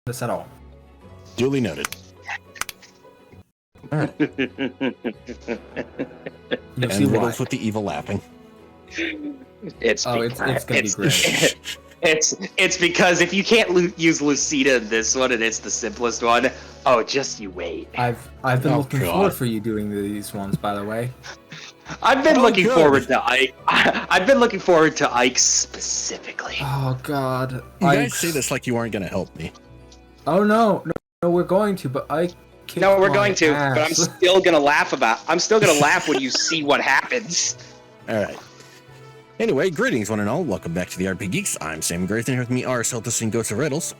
This at all. Duly noted. All right. You'll And see why. Riddles with the evil laughing. It's gonna be great. It's because if you can't use Lucina in this one and it's the simplest one, oh, just you wait. I've been looking God. forward for you doing these ones, by the way. I've been looking good. forward to Ike. I've been looking forward to Ike specifically. Oh God. You guys say this like you aren't going to help me. Oh no, we're going to, but I. No, we're going to, but I'm still gonna laugh when you see what happens. All right. Anyway, greetings, one and all. Welcome back to the RP Geeks. I'm Sam Grace, and here with me are Celtis and Ghost of Riddles.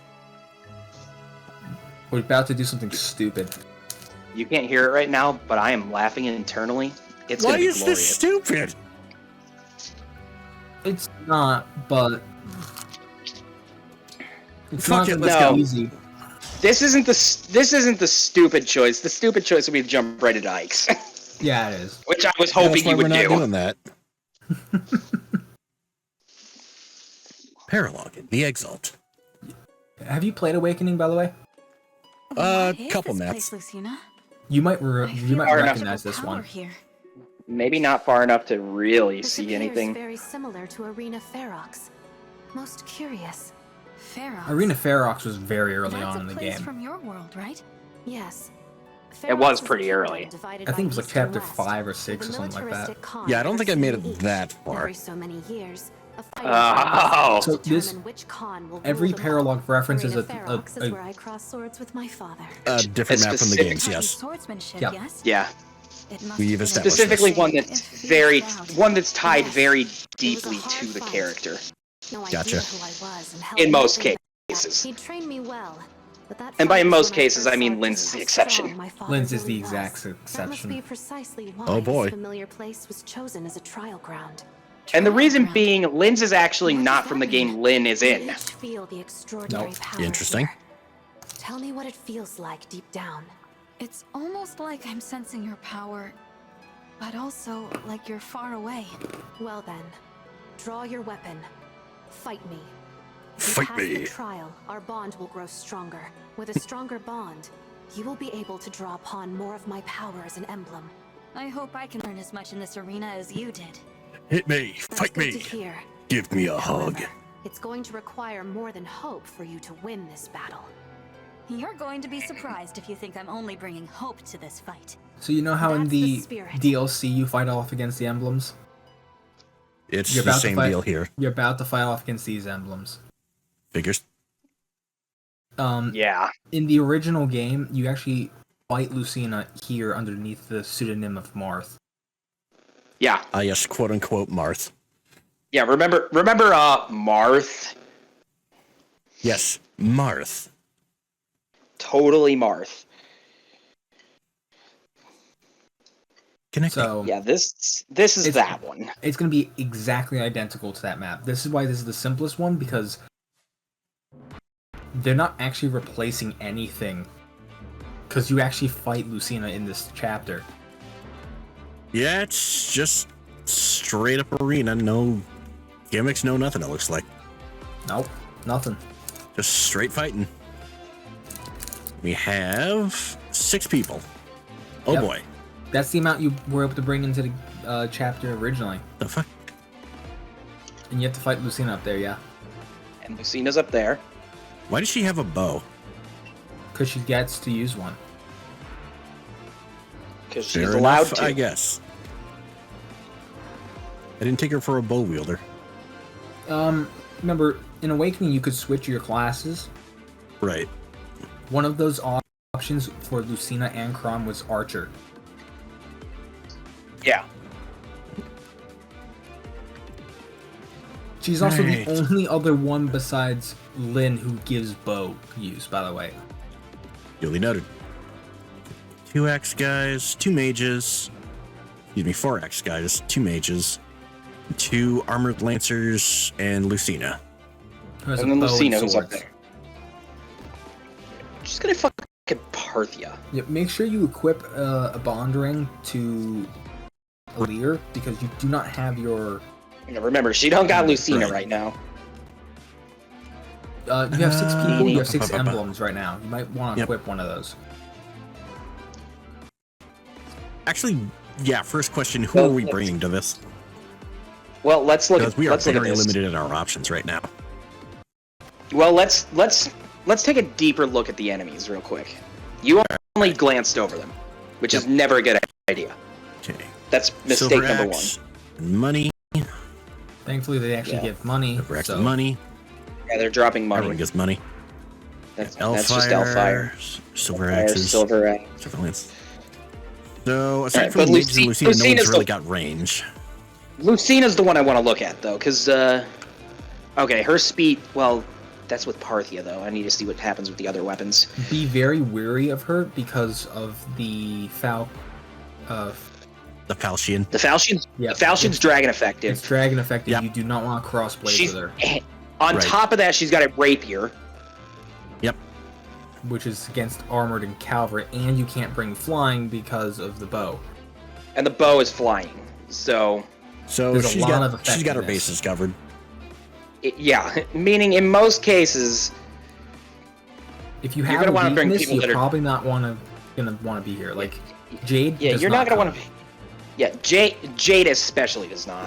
We're about to do something stupid. You can't hear it right now, but I am laughing internally. It's Why gonna be is glorious. this stupid? It's not, but it's Fuck not it, let's go. easy. This isn't the stupid choice. The stupid choice would be to jump right into Ike's, Yeah, it is. which I was Yeah, hoping that's why you would we're not do. doing that. Paralog, the Exalt. Have you played Awakening, by the way? Couple maps. You might Far recognize this one. Here. Maybe not far enough to really This see appears anything. very similar to Arena Ferox. Most curious. Ferox. Arena Ferox was very early That's on in a the place game. from your world, right? Yes. It was Ferox is a pretty kingdom early. divided I by think it was like east and chapter west, 5 or with 6 a or something like that. militaristic Khan Yeah, I don't think I made it overseeing that each. far. Every so many years, a fighting Oh. So determine this- which Khan will every rule them all. paralog references Arena a Ferox is where I cross swords with my father. Different It's map from the specific- games, yes. Swordsmanship, Yeah. yes? Yeah, It must We've have been established specifically this. one It that's feels loud. tied Yes. very It was a deeply hard to the fight. character. No idea Gotcha. who I was and held In most nothing back. cases. He trained me well, but that And by fight was most when I cases, first I mean saw Linz just is the how exception. strong my father Linz is the really exact was. That must exception. be precisely why Oh, boy. this familiar place was chosen as a trial ground. And the Trial reason ground. being, Linz is actually What not does from the that game mean? Lin is We in. each feel the extraordinary Nope. power Interesting. here. Tell me what it feels like deep down. It's almost like I'm sensing your power, but also like you're far away. Well then, draw your weapon. Fight me. If you Fight pass me. the trial, our bond will grow stronger. With a stronger bond, you will be able to draw upon more of my power as an emblem. I hope I can learn as much in this arena as you did. Hit me, That's fight good me, to hear. give me a hug. However, it's going to require more than hope for you to win this battle. You're going to be surprised if you think I'm only bringing hope to this fight. So you know how in That's the the spirit. DLC you fight off against the emblems? It's You're the about to same fight- deal here. You're about to fight off against these emblems. Figures. Yeah. In the original game, you actually fight Lucina here underneath the pseudonym of Marth. Yeah. Yes, quote unquote Marth. Yeah, remember Marth? Yes, Marth. Totally Marth. Connect. So Yeah, this is It's- that one. it's going to be exactly identical to that map. This is why this is the simplest one, because they're not actually replacing anything. Because you actually fight Lucina in this chapter. Yeah, it's just straight up arena. No gimmicks, no nothing, it looks like. Nope, nothing. Just straight fighting. We have 6 people. Oh Yep. boy. That's the amount you were able to bring into the chapter originally. The fuck? And you have to fight Lucina up there, yeah. And Lucina's up there. Why does she have a bow? Because she gets to use one. Because she's Fair allowed enough, to. I guess. I didn't take her for a bow wielder. Remember, in Awakening you could switch your classes. Right. One of those options for Lucina and Kron was Archer. Yeah. She's also Right. the only other one besides Lin who gives bow use, by the way. Duly noted. 2 axe guys, 2 mages. Excuse me, 4 axe guys, 2 mages, 2 armored lancers, and Lucina. Who has And a then bow Lucina and who's up swords. there. She's gonna fucking Parthia. Yeah, make sure you equip a bond ring to Alir because you do not have your. Remember, she don't got Lucina Right. right now. You have 6 people. You have 6 ba-ba-ba. emblems right now. You might want to equip one of those. Actually, yeah. First question: who are we bringing to this? Well, let's look. Because we are Let's look at very this. limited in our options right now. Well, let's take a deeper look at the enemies real quick. You only glanced over them, which is never a good idea. Okay. That's mistake Silver number axe and money. Thankfully, they actually give money. Silver axe So and money. Yeah, they're dropping money. Everyone gets money. That's Elfire, just Elfire. silver axes, Silver axe. silver lance. So aside Alright, from but mages and Lucina, no Lucina's one's really the- got range. Lucina's the one I want to look at, though, because, okay, her speed, well, that's with Parthia, though. I need to see what happens with the other weapons. be very wary of her because of the The Falchion. The Falchion's, Yeah, the Falchion's dragon it's effective. dragon effective. Yep. You do not want to cross blades She's, with her, on Right. top of that, she's got a rapier. Yep. which is against armored and cavalry, and you can't bring flying because of the bow. And the bow is flying. So, So There's a she's lot got of she's got her effectiveness. bases covered. yeah, meaning in most cases, If you You're have gonna a wanna bring weakness, people you're that are- probably not gonna want to be here. Like Jade. yeah, does you're not gonna come. want to. Yeah, Jade especially does not.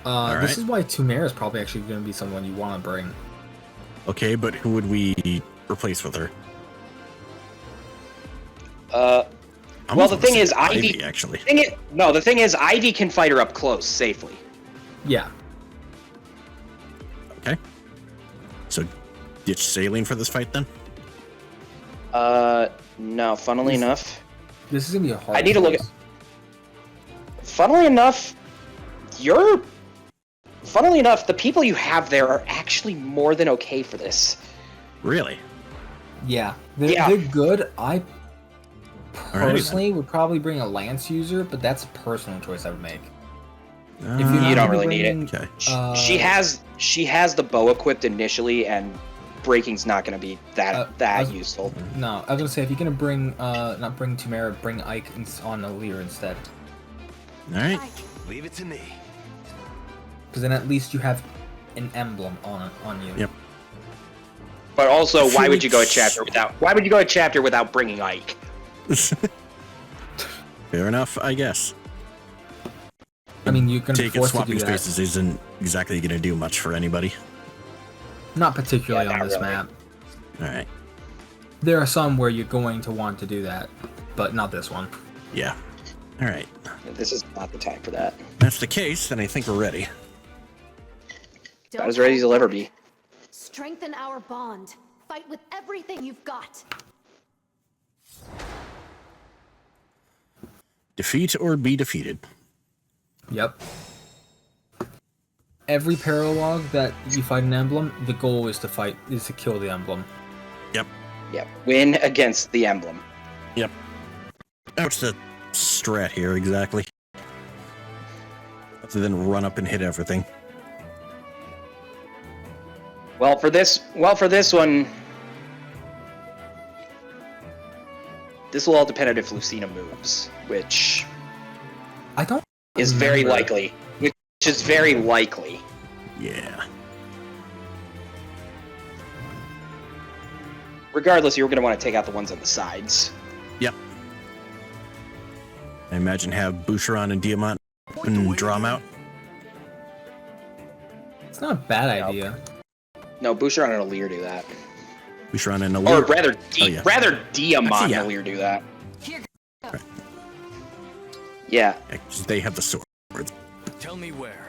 This Alright. is why Tumera is probably actually going to be someone you want to bring. Okay, but who would we replace with her? Well, the thing is, Ivy. actually. The thing is, Ivy can fight her up close safely. Yeah. Okay. So ditch Saline for this fight then? No. Funnily enough, This is going to be a hard. I need to look choice. funnily enough, the people you have there are actually more than okay for this. Really? Yeah, Yeah. they're good. I Alrighty personally would probably bring a lance user, but that's a personal choice I would make. If You have don't to really need bring, it. Okay. She has the bow equipped initially, and breaking's not going to be that useful. No, I was gonna say if you're gonna bring, not bring Tumera, bring Ike on Alir instead, All right. Leave it to me. because then at least you have an emblem on you. Yep. But also, why would Felix- you go a chapter without bringing Ike? Fair enough, I guess. I mean, you're gonna be Take it, forced to swapping do that. spaces isn't exactly going to do much for anybody. Not particularly Yeah, on not this really. map. All right. There are some where you're going to want to do that, but not this one. Yeah. All right. This is not the time for that. If that's the case, then I think we're ready. About as ready as you'll ever be. Strengthen our bond. Fight with everything you've got. Defeat or be defeated. Yep. Every paralog that you fight an emblem, the goal is to kill the emblem. Yep. Yep. Win against the emblem. Yep. What's the strat here exactly? Other than run up and hit everything. Well, for this one, this will all depend on if Lucina moves, which I don't. is very remember. likely. Which is very likely. Yeah. Regardless, you're going to want to take out the ones on the sides. Yep. I imagine have Boucheron and Diamant and draw them out. It's not a bad idea. No, Boucheron and Alir do that. Boucheron and Or Alir. rather, Oh, yeah. Diamant Actually, yeah. and Alir do that. Right. Yeah, Yeah, 'cause they have the sword. Tell me where.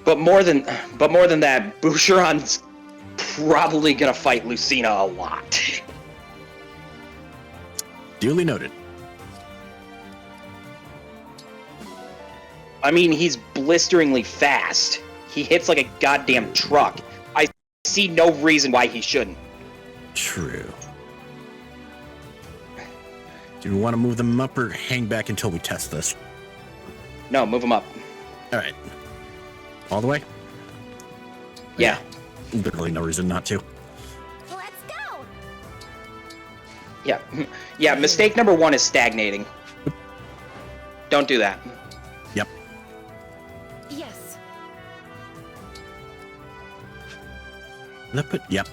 but more than that, Boucheron's probably gonna fight Lucina a lot. Duly noted. I mean, he's blisteringly fast. He hits like a goddamn truck. I see no reason why he shouldn't. True. Do we want to move them up or hang back until we test this? No, move him up. All right. All the way? Yeah. Literally no reason not to. Let's go. Yeah. Yeah, mistake number 1 is stagnating. Don't do that. Yep. Yes. Yep.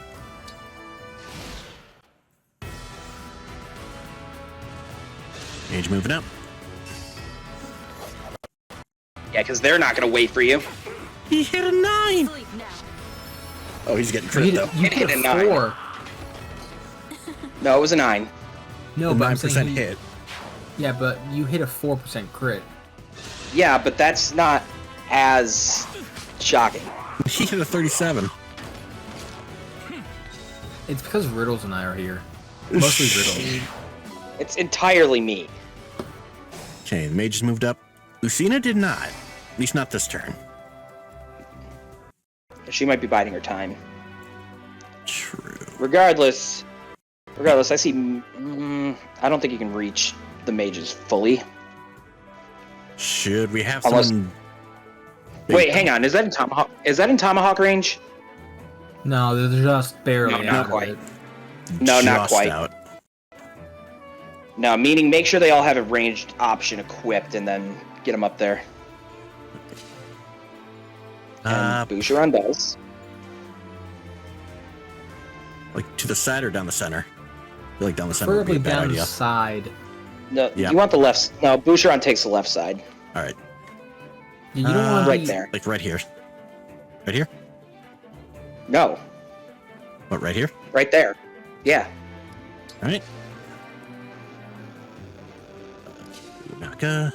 Mage moving up. Yeah, because they're not going to wait for you. He hit a 9! Sleep now. Oh, he's getting You crit, hit, though. you hit hit a a 9. 4. No, it was a 9. No, A but I'm 9% saying hit. Yeah, but you hit a 4% crit. Yeah, but that's not as shocking. He hit a 37. It's because Riddles and I are here. Mostly Riddles. It's entirely me. Okay, the mage has moved up. Lucina did not. At least not this turn. She might be biding her time. True. Regardless, I see. I don't think you can reach the mages fully. Should we have Unless- someone... Wait, hang on. Is that in tomahawk? Is that in tomahawk range? No, they're just barely No, out not of quite. it. No, not Just quite. out. No, meaning make sure they all have a ranged option equipped, and then get them up there. And Boucheron does. Like to the side or down the center? I feel like down the center would be Preferably a bad down the idea. side. No, Yeah. you want the left. No, Boucheron takes the left side. All right. You don't want to Right there. Like right here. Right here? No, What, right here? right there. Yeah. All right. Naka.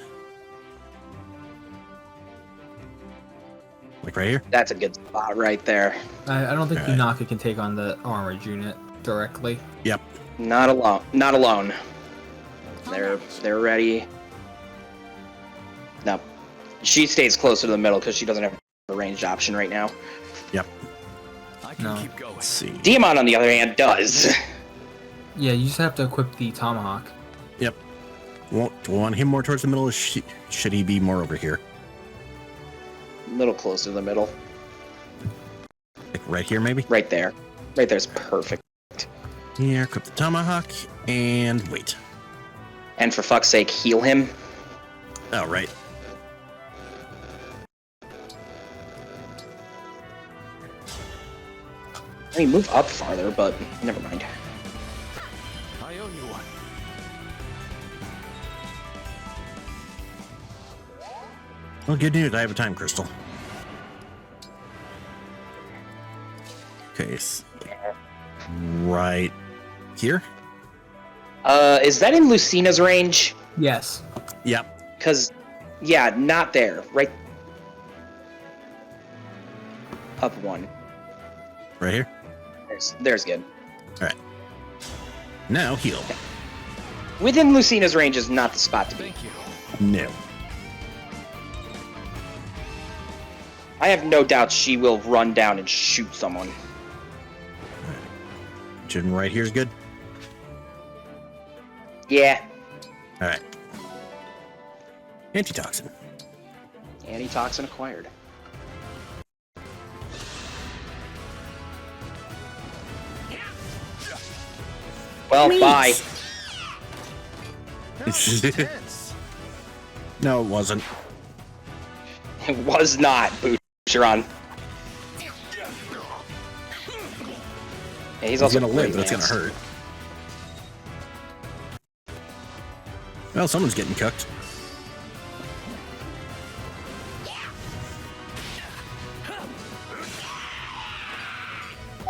Like right here? That's a good spot right there. I don't think Alright. Naka can take on the armored unit directly. Yep. Not alone. Not alone. They're ready. No, she stays closer to the middle because she doesn't have a ranged option right now. Yep. I can No. keep going. Let's see. Diamond, on the other hand, does. Yeah, you just have to equip the tomahawk. Yep. Do we want him more towards the middle, or should he be more over here? A little closer to the middle. Like right here, maybe? Right there. Right there's perfect. Here, equip the tomahawk, and wait. And for fuck's sake, heal him. Oh, right. I mean, move up farther, but never mind. I owe you one. Well, good news. I have a time crystal. Okay. Right here? Is that in Lucina's range? Yes. Yep. Because, yeah, not there. Right. Up one. Right here? There's good. All right. Now heal. Within Lucina's range is not the spot to be. Thank you. No. I have no doubt she will run down and shoot someone. Jin right here is good. Yeah. All right. Antitoxin. Antitoxin acquired. Well, bye. That was intense. No, it wasn't. It was not, Boucheron. Yeah, he's also He's gonna live, pretty but it's gonna advanced. hurt. Well, someone's getting cooked.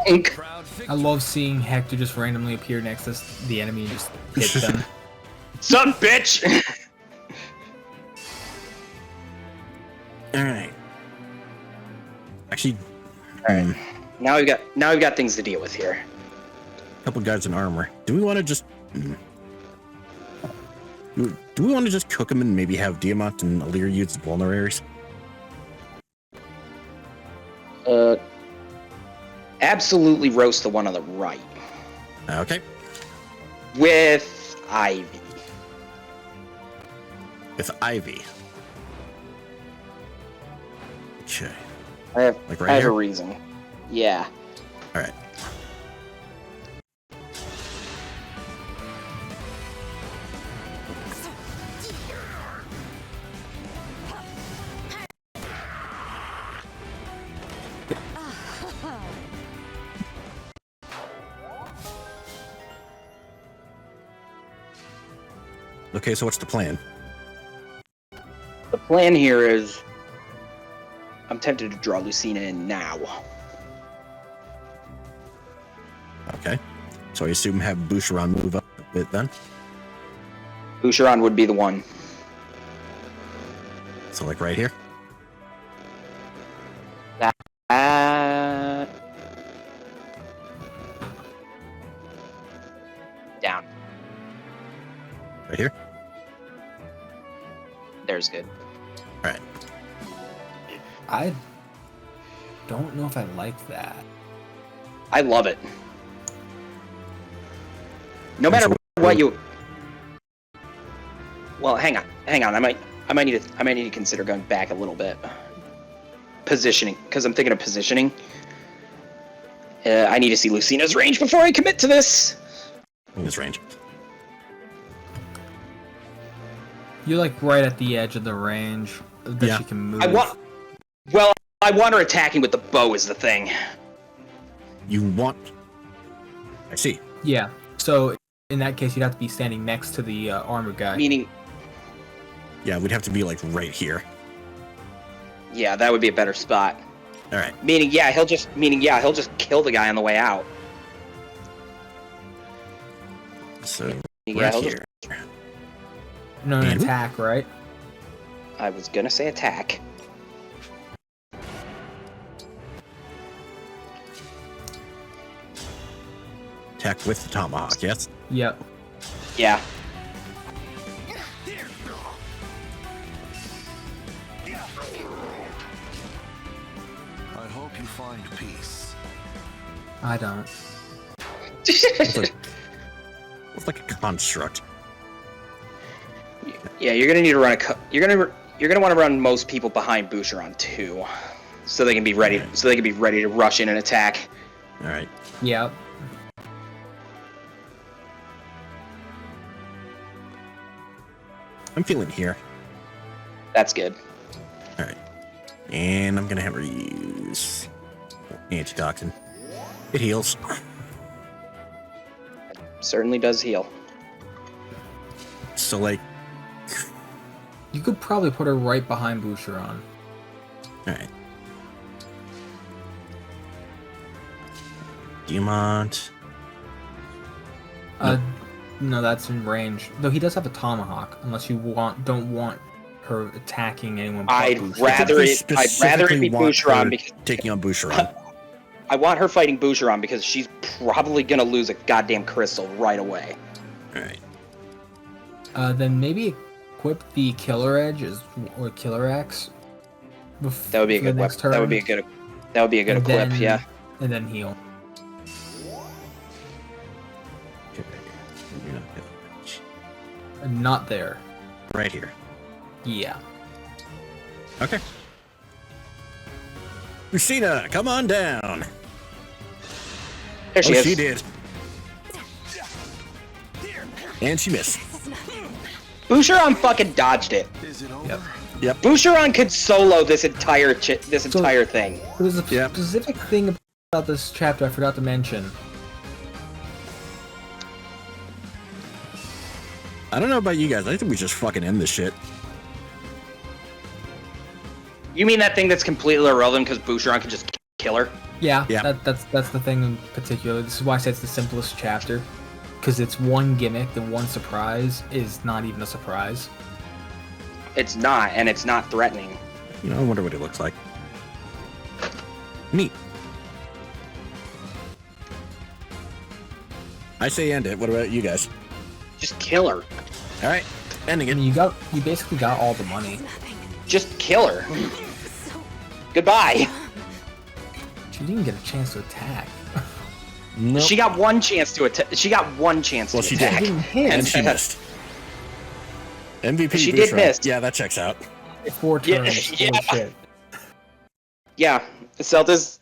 Proud I victory. love seeing Hector just randomly appear next to the enemy and just hit them. Son, bitch! All right. Actually, Alright. Now we've got things to deal with here. a couple guys in armor. Do we want to just? Do we want to just cook them and maybe have Diamant and Alir use the vulneraries? Absolutely roast the one on the right. Okay. With Ivy. With Ivy. Okay. I have, Like I right have a here? reason. Yeah. All right. Okay, so what's the plan? The plan here is, I'm tempted to draw Lucina in now. Okay. So I assume have Boucheron move up a bit then? Boucheron would be the one. So like right here? Down. Right here? There's good. Alright. I don't know if I like that. I love it. No matter what you. Well, hang on. I might need to consider going back a little bit. Positioning, because I'm thinking of positioning. I need to see Lucina's range before I commit to this. In this range. You're like right at the edge of the range that she can move. I want her attacking with the bow is the thing. You want... I see. Yeah. So in that case, you'd have to be standing next to the armor guy. Meaning, Yeah, we'd have to be like right here. yeah, that would be a better spot. Alright. Meaning, yeah, he'll just kill the guy on the way out. So, Yeah, right he'll here. No, an And- attack, right? I was gonna say attack. Attack with the tomahawk, yes? Yep. Yeah. I hope you find peace. I don't. It's like a construct. Yeah, you're gonna need to run you're gonna want to run most people behind Boucheron too, so they can be ready. So they can be ready to rush in and attack. Alright. Yep. I'm feeling here. That's good. Alright. And I'm gonna have her use antitoxin. It heals. Certainly does heal. So like, You could probably put her right behind Boucheron. alright. Diamant. No, that's in range. Though he does have a tomahawk, unless you don't want her attacking anyone. but I'd Boucheron. rather it be Specifically want her Boucheron because taking on Boucheron. I want her fighting Boucheron because she's probably gonna lose a goddamn crystal right away. Alright. Then maybe equip the killer edge or killer axe. That would be a good next weapon. That would be a good. That would be a good And equip. then- Yeah. And then heal. Not there. Right here. Yeah. Okay. Lucina, come on down. There she is. She did. And she missed. Boucheron fucking dodged it. Is it over? Yep. Yep. Boucheron could solo this entire entire thing. There's a Yep. specific thing about this chapter I forgot to mention. I don't know about you guys. I think we just fucking end this shit. You mean that thing that's completely irrelevant because Boucheron can just kill her? Yeah, Yeah. that's the thing in particular. This is why I said it's the simplest chapter. Because it's one gimmick, then one surprise is not even a surprise. It's not, and it's not threatening. You know, I wonder what it looks like. Neat. I say end it. What about you guys? Just kill her. All right, ending I it. mean, you basically got all the money. Just kill her. Goodbye. She didn't get a chance to attack. Nope. She got one chance to attack. She got one chance Well, to she did. attack. She didn't hit. and she missed. MVP. She did Boucheron. miss. Yeah, that checks out. 4 Yeah, turns. yeah. Holy shit. Yeah, Celta's.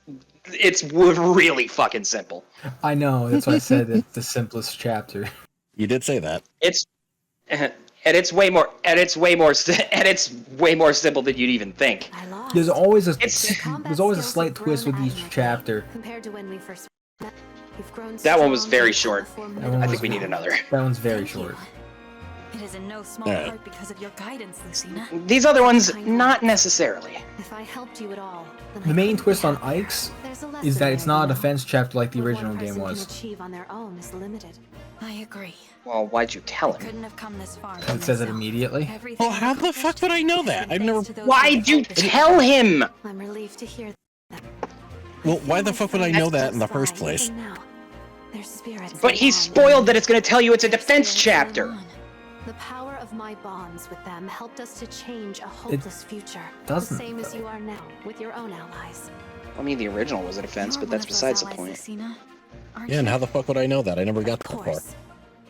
It's really fucking simple. I know. That's why I said it's the simplest chapter. You did say that. It's and it's way more and it's way more simple than you'd even think. I lost. There's always a It's- slight twist with each chapter. Compared to when we first met, you've grown That one was strong very and short. powerful That one I was think we need another. That one's very short. That is in no small part because of your guidance, Lucina. These other ones, not necessarily. If I helped you at all, then The main twist on Ike's there's a lesson is that it's there, not a you know. defense chapter like the What original one game person was. can achieve on their own is limited. I agree. Well, why'd you tell him? Couldn't have come this far. It says it immediately. Well, how the fuck would I know that? I've never. Why'd you tell him? I'm relieved to hear that. Well, why the fuck would I know that in the first place? Even now, their spirits But he's spoiled that it's gonna tell you it's a defense chapter. The power of my bonds with them helped us to change a hopeless future. doesn't, The same as though. you are now with your own allies. I mean, the original was a defense, but that's besides the point. Yeah, and how the fuck would I know that? I never got Of that far. course.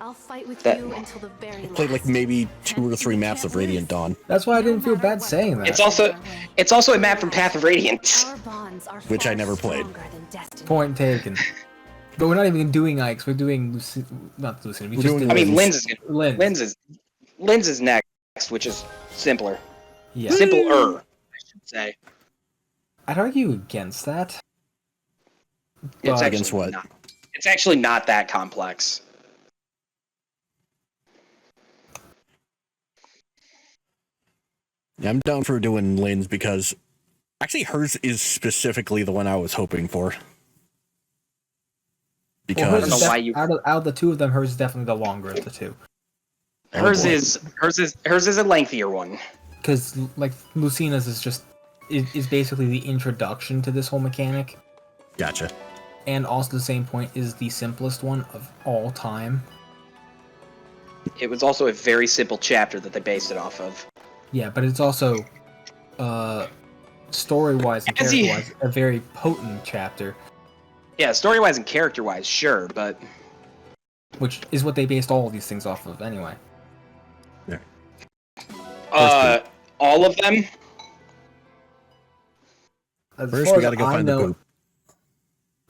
I'll fight with That- you until the very last. Played like maybe 2 or 3 maps of Radiant Dawn, That's why I didn't feel bad saying that. It's also a map from Path of Radiance. Our bonds are Which I far never played. stronger than destiny. Point taken. But we're not even doing Ike's. We're doing not Lucina. We We're just doing did I mean, Lens. Lens is next, which is simpler. Yeah. Simpler, I should say. I'd argue against that. It's But- Against what? It's actually not that complex. Yeah, I'm down for doing Lynn's because actually hers is specifically the one I was hoping for. Well, Because I don't know why you- out of the two of them, hers is definitely the longer of the two. Hers boy. is a lengthier one. Because like Lucina's is basically the introduction to this whole mechanic, Gotcha. and also the same point is the simplest one of all time. It was also a very simple chapter that they based it off of. Yeah, but it's also story-wise and As he- character-wise a very potent chapter, Yeah, story-wise and character-wise, sure, but which is what they based all of these things off of anyway. all of them. As First, far we as gotta go I find the know- poop.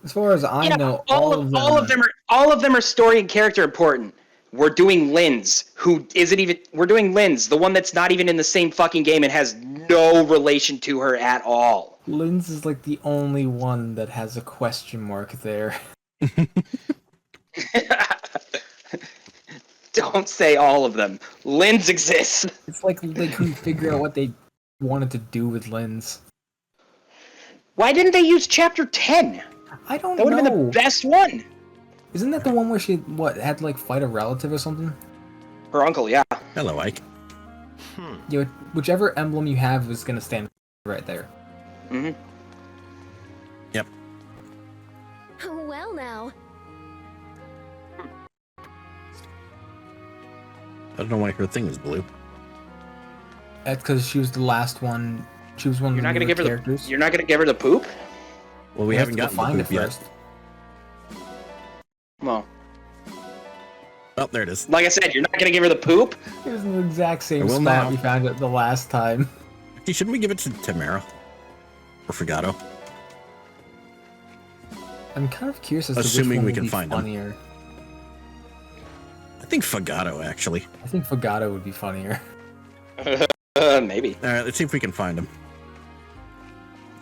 As far as I know, all of them are story and character important. We're doing Lynn's, who isn't even. We're doing Lynn's, the one that's not even in the same fucking game and has no relation to her at all. Lynn's is like the only one that has a question mark there. Don't say all of them. Lynn's exists. It's like they couldn't figure out what they wanted to do with Lynn's. Why didn't they use chapter 10? I don't That would have know. been the best one. Isn't that the one where she had to like fight a relative or something? Her uncle, yeah. Hello, Ike. You know, whichever emblem you have is gonna stand right there. Mm-hmm. Yep. Well now. I don't know why her thing is blue. That's because she was the last one. She was one of You're the not gonna newer give her characters. You're not gonna give her the poop? Well, we have haven't to go gotten find the it poop yet. first. Well, Oh, there it is. like I said, you're not gonna give her the poop? It was in the exact same I will spot now. we found it the last time. Actually, shouldn't we give it to Tamara? Or Fagato? I'm kind of curious as to Assuming which one we would can be find 'em. funnier. I think Fagato, actually. I think Fagato would be funnier. Maybe. Alright, let's see if we can find him.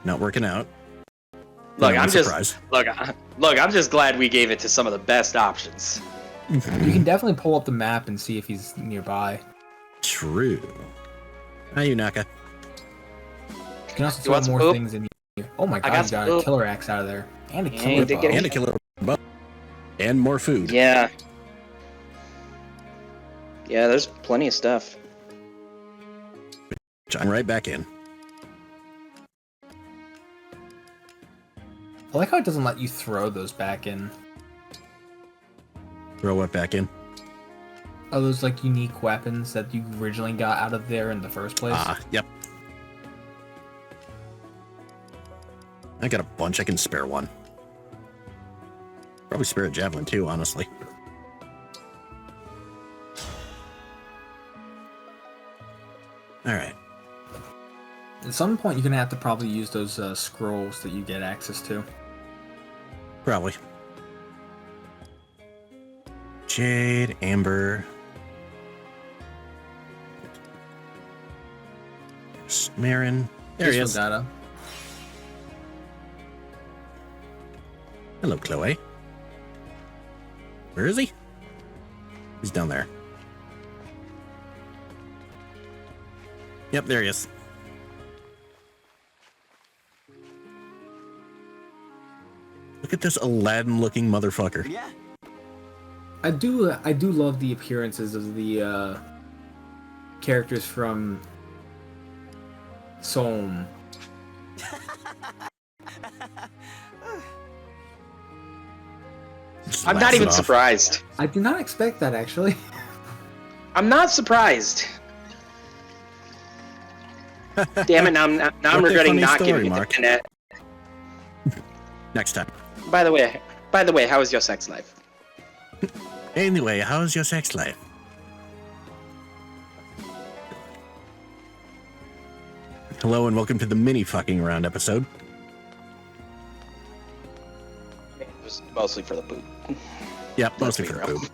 Not working out. Look, No, I'm just surprised. look. I'm just glad we gave it to some of the best options. You can definitely pull up the map and see if he's nearby. True. Hi, Yunaka. You can also You throw want some more poop? things in here. Oh my got god, you some got a poop. killer axe out of there. And a Yeah, killer you did bow. get And a killer bow. And more food. Yeah. Yeah, there's plenty of stuff. Which I'm right back in. I like how it doesn't let you throw those back in. Throw what back in? Oh, those like unique weapons that you originally got out of there in the first place. Yep. I got a bunch. I can spare one. Probably spare a javelin too, honestly. Alright. At some point, you're gonna have to probably use those scrolls that you get access to. Probably. Jade, Amber. Marin. There he Here's is. Fagata. Hello, Chloe. Where is he? He's down there. Yep, there he is. Look at this Aladdin-looking motherfucker. Yeah. I do love the appearances of the characters from Sohm. I'm not even surprised. I did not expect that, actually. I'm not surprised. Damn it! Now I'm regretting not giving it to Pinette. Next time. By the way, how was your sex life? Anyway, how's your sex life? Hello and welcome to the mini fucking round episode. It was mostly for the poop. Yep, mostly for the poop.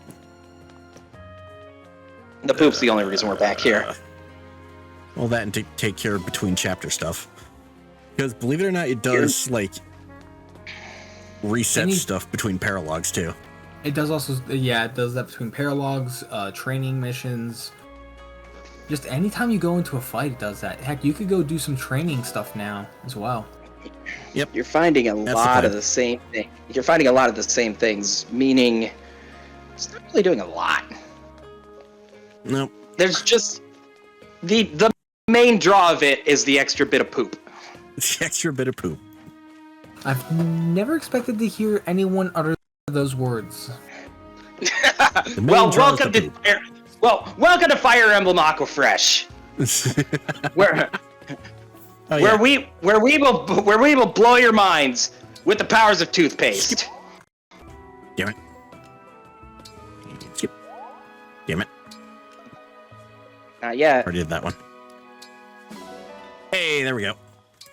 The poop's the only reason we're back here. Well, that and to take care of between chapter stuff. Because believe it or not, it does like reset stuff between paralogs too. It does also, yeah, it does that between paralogs, training missions. Just anytime you go into a fight, it does that. Heck, you could go do some training stuff now as well. Yep. You're finding a lot of the same thing. You're finding a lot of the same things, meaning it's not really doing a lot. Nope. There's just the main draw of it is the extra bit of poop. It's the extra bit of poop. I've never expected to hear anyone utter those words. Well, welcome to Fire Emblem Aquafresh, where we will blow your minds with the powers of toothpaste. Damn it! Skip. Damn it! Not yet. Already did that one. Hey, there we go.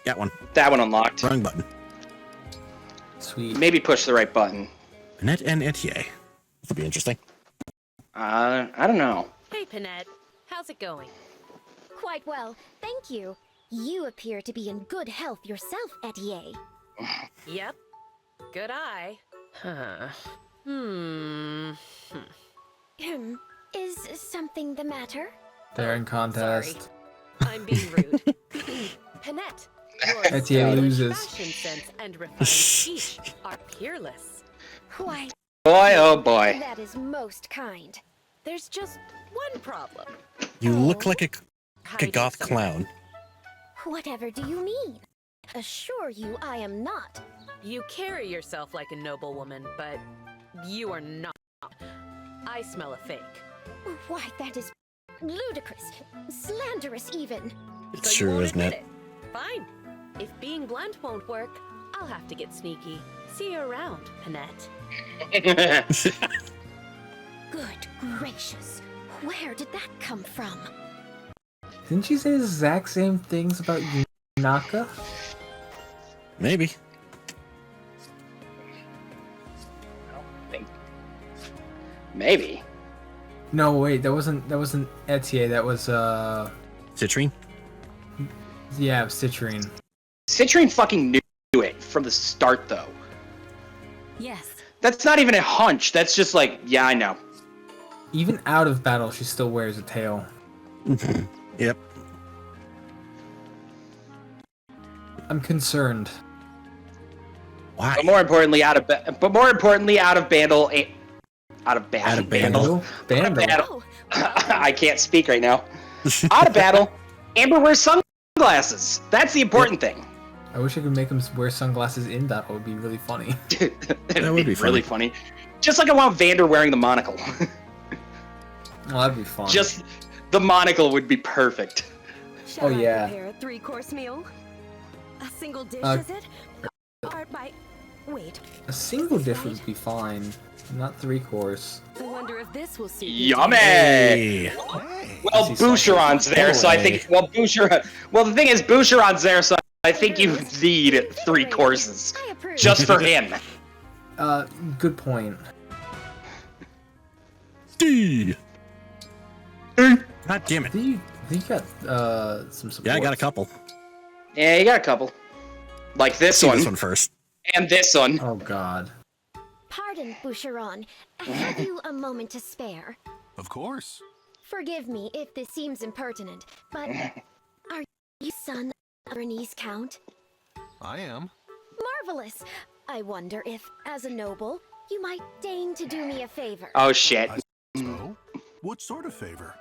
Got one. That one unlocked. Wrong button. Sweet. Maybe push the right button. Pinette and Etier. This will be interesting. I don't know. Hey, Pinette. How's it going? Quite well, thank you. You appear to be in good health yourself, Etier. Yep. Good eye. Huh. Is something the matter? They're in contest. Sorry. I'm being rude. Pinette, your Etier loses. fashion sense and refined speech are peerless. Why, Boy, oh boy. that is most kind. There's just one problem. You look like a Hiding goth something. clown. Whatever do you mean? Assure you I am not. You carry yourself like a noble woman, but you are not. I smell a fake. Why, that is ludicrous, slanderous even. It's So you true, won't isn't admit it? Fine. If being blunt won't work, I'll have to get sneaky. See you around, Pinette. Good gracious, where did that come from? Didn't she say the exact same things about Yunaka? Maybe. Maybe. No, wait, that wasn't Etier, that was Citrine? yeah, Citrine. Citrine fucking knew it from the start, though. Yes. That's not even a hunch. That's just like, yeah, I know. Even out of battle, she still wears a tail. Yep. I'm concerned. Why? But more importantly, out of bandle. Out of bandle? Bandle. I can't speak right now. Out of battle, Amber wears sunglasses. That's the important thing. I wish I could make him wear sunglasses in battle. It would be really funny. That would be really funny. Just like I want Vander wearing the monocle. Oh, that'd be fun. Just the monocle would be perfect. Shall Oh, yeah. I prepare a 3-course meal? A single dish, is it? Or by... Wait, a single dish would be fine. Not 3-course. I wonder if this will suit you. Yummy! Hey. Well, I see Boucheron's there, so I think. Well, the thing is, Boucheron's there, so I think you need 3 courses I approve. just for him. Good point. D. God damn it. I think you got some support. Yeah, I got a couple. Yeah, you got a couple, like this See one, this one first. and this one. Oh god. Pardon, Boucheron. Have you a moment to spare? Of course. Forgive me if this seems impertinent, but son of Bernice Count? I am. Marvelous! I wonder if, as a noble, you might deign to do me a favor. Oh shit. So, what sort of favor?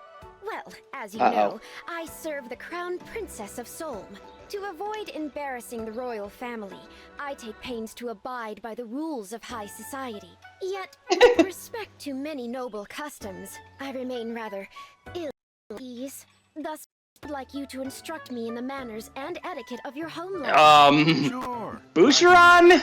Well, as you Uh-oh. know, I serve the Crown Princess of Solm. To avoid embarrassing the royal family, I take pains to abide by the rules of high society. Yet, with respect to many noble customs, I remain rather ill at ease. Thus, I'd like you to instruct me in the manners and etiquette of your homeland. Sure. Boucheron?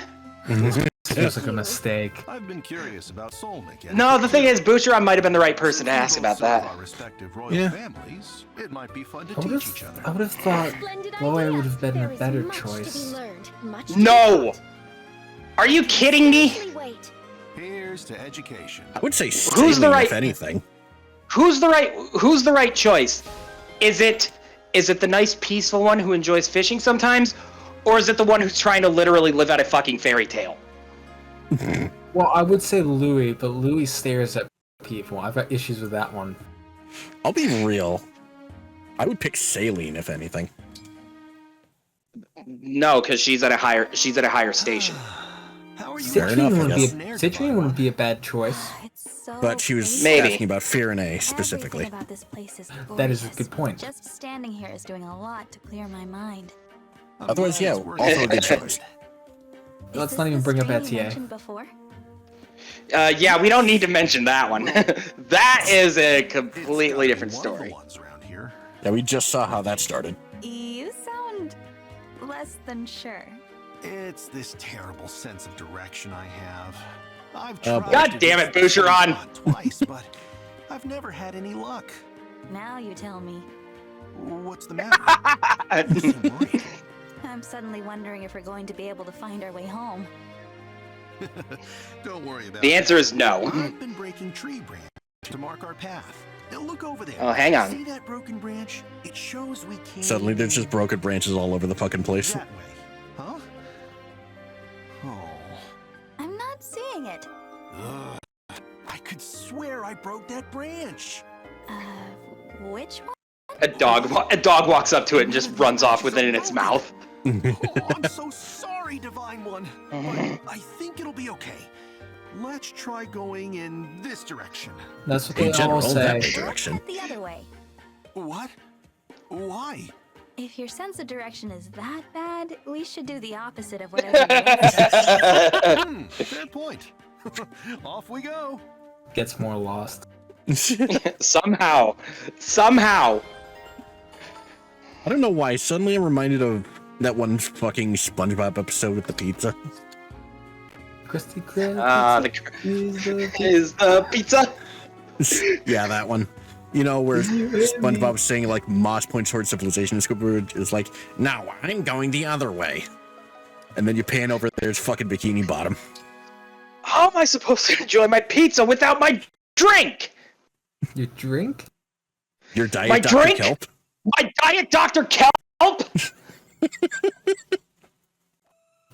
Feels like a mistake. I've been curious about Solnic. No, the thing is, Boucheron might have been the right person to ask about that. Our respective royal Yeah. families, it might be fun to I would teach each other. have thought Splendid Loa idea. would have been a There is better much choice. To be learned, much to No! be learned. Are you kidding me? Seriously, wait. Here's to education. I would say Who's the Saline, right- if anything. Who's the right choice? Is it the nice peaceful one who enjoys fishing sometimes, or is it the one who's trying to literally live out a fucking fairy tale? Well, I would say Louis, but Louis stares at people. I've got issues with that one. I'll be real. I would pick Saline, if anything. No, because she's at a higher station. How are you? Fair enough, I guess. Citrine wouldn't be a bad choice. It's so But she was Maybe. asking about Firenae specifically. Everything about this place is That is a gorgeous. good point. Just standing here is doing a lot to clear my mind. Otherwise, yeah, also a good choice. Let's Is not this even the bring up stream you Etier. mentioned before? Yeah, we don't need to mention that one. That is a It's completely gotta be different one of the story. ones around here. Yeah, we just saw how that started. You sound less than sure. It's this terrible sense of direction I have. I've Oh, tried boy. God to damn do it, Boucheron! twice, but I've never had any luck. Now you tell me. What's the matter? You seem worried. I'm suddenly wondering if we're going to be able to find our way home. Don't worry about The that. answer is no. I've been breaking tree branches to mark our path. Now look over there. Oh, hang on. See that broken branch? It shows we came Suddenly, there's just broken branches all over the fucking place. that way. Huh? Oh. I'm not seeing it. Ugh. I could swear I broke that branch. Which one? A dog walks up to it and just runs off with it in its mouth. Oh, I'm so sorry, Divine One. But I think it'll be okay. Let's try going in this direction. That's what they In general, all that say. direction. The other way. What? Why? If your sense of direction is that bad, we should do the opposite of what everyone else does. Fair point. Off we go. Gets more lost. Somehow. I don't know why. Suddenly, I'm reminded of that one fucking SpongeBob episode with the pizza. Krusty Krab Is the pizza? Yeah, that one. You know, where SpongeBob's saying, like, Moss points towards civilization, and Squidward is like, now I'm going the other way. And then you pan over, there's fucking Bikini Bottom. How am I supposed to enjoy my pizza without my drink? Your drink? Your diet, My Dr. drink? Kelp? My diet Dr. Kelp?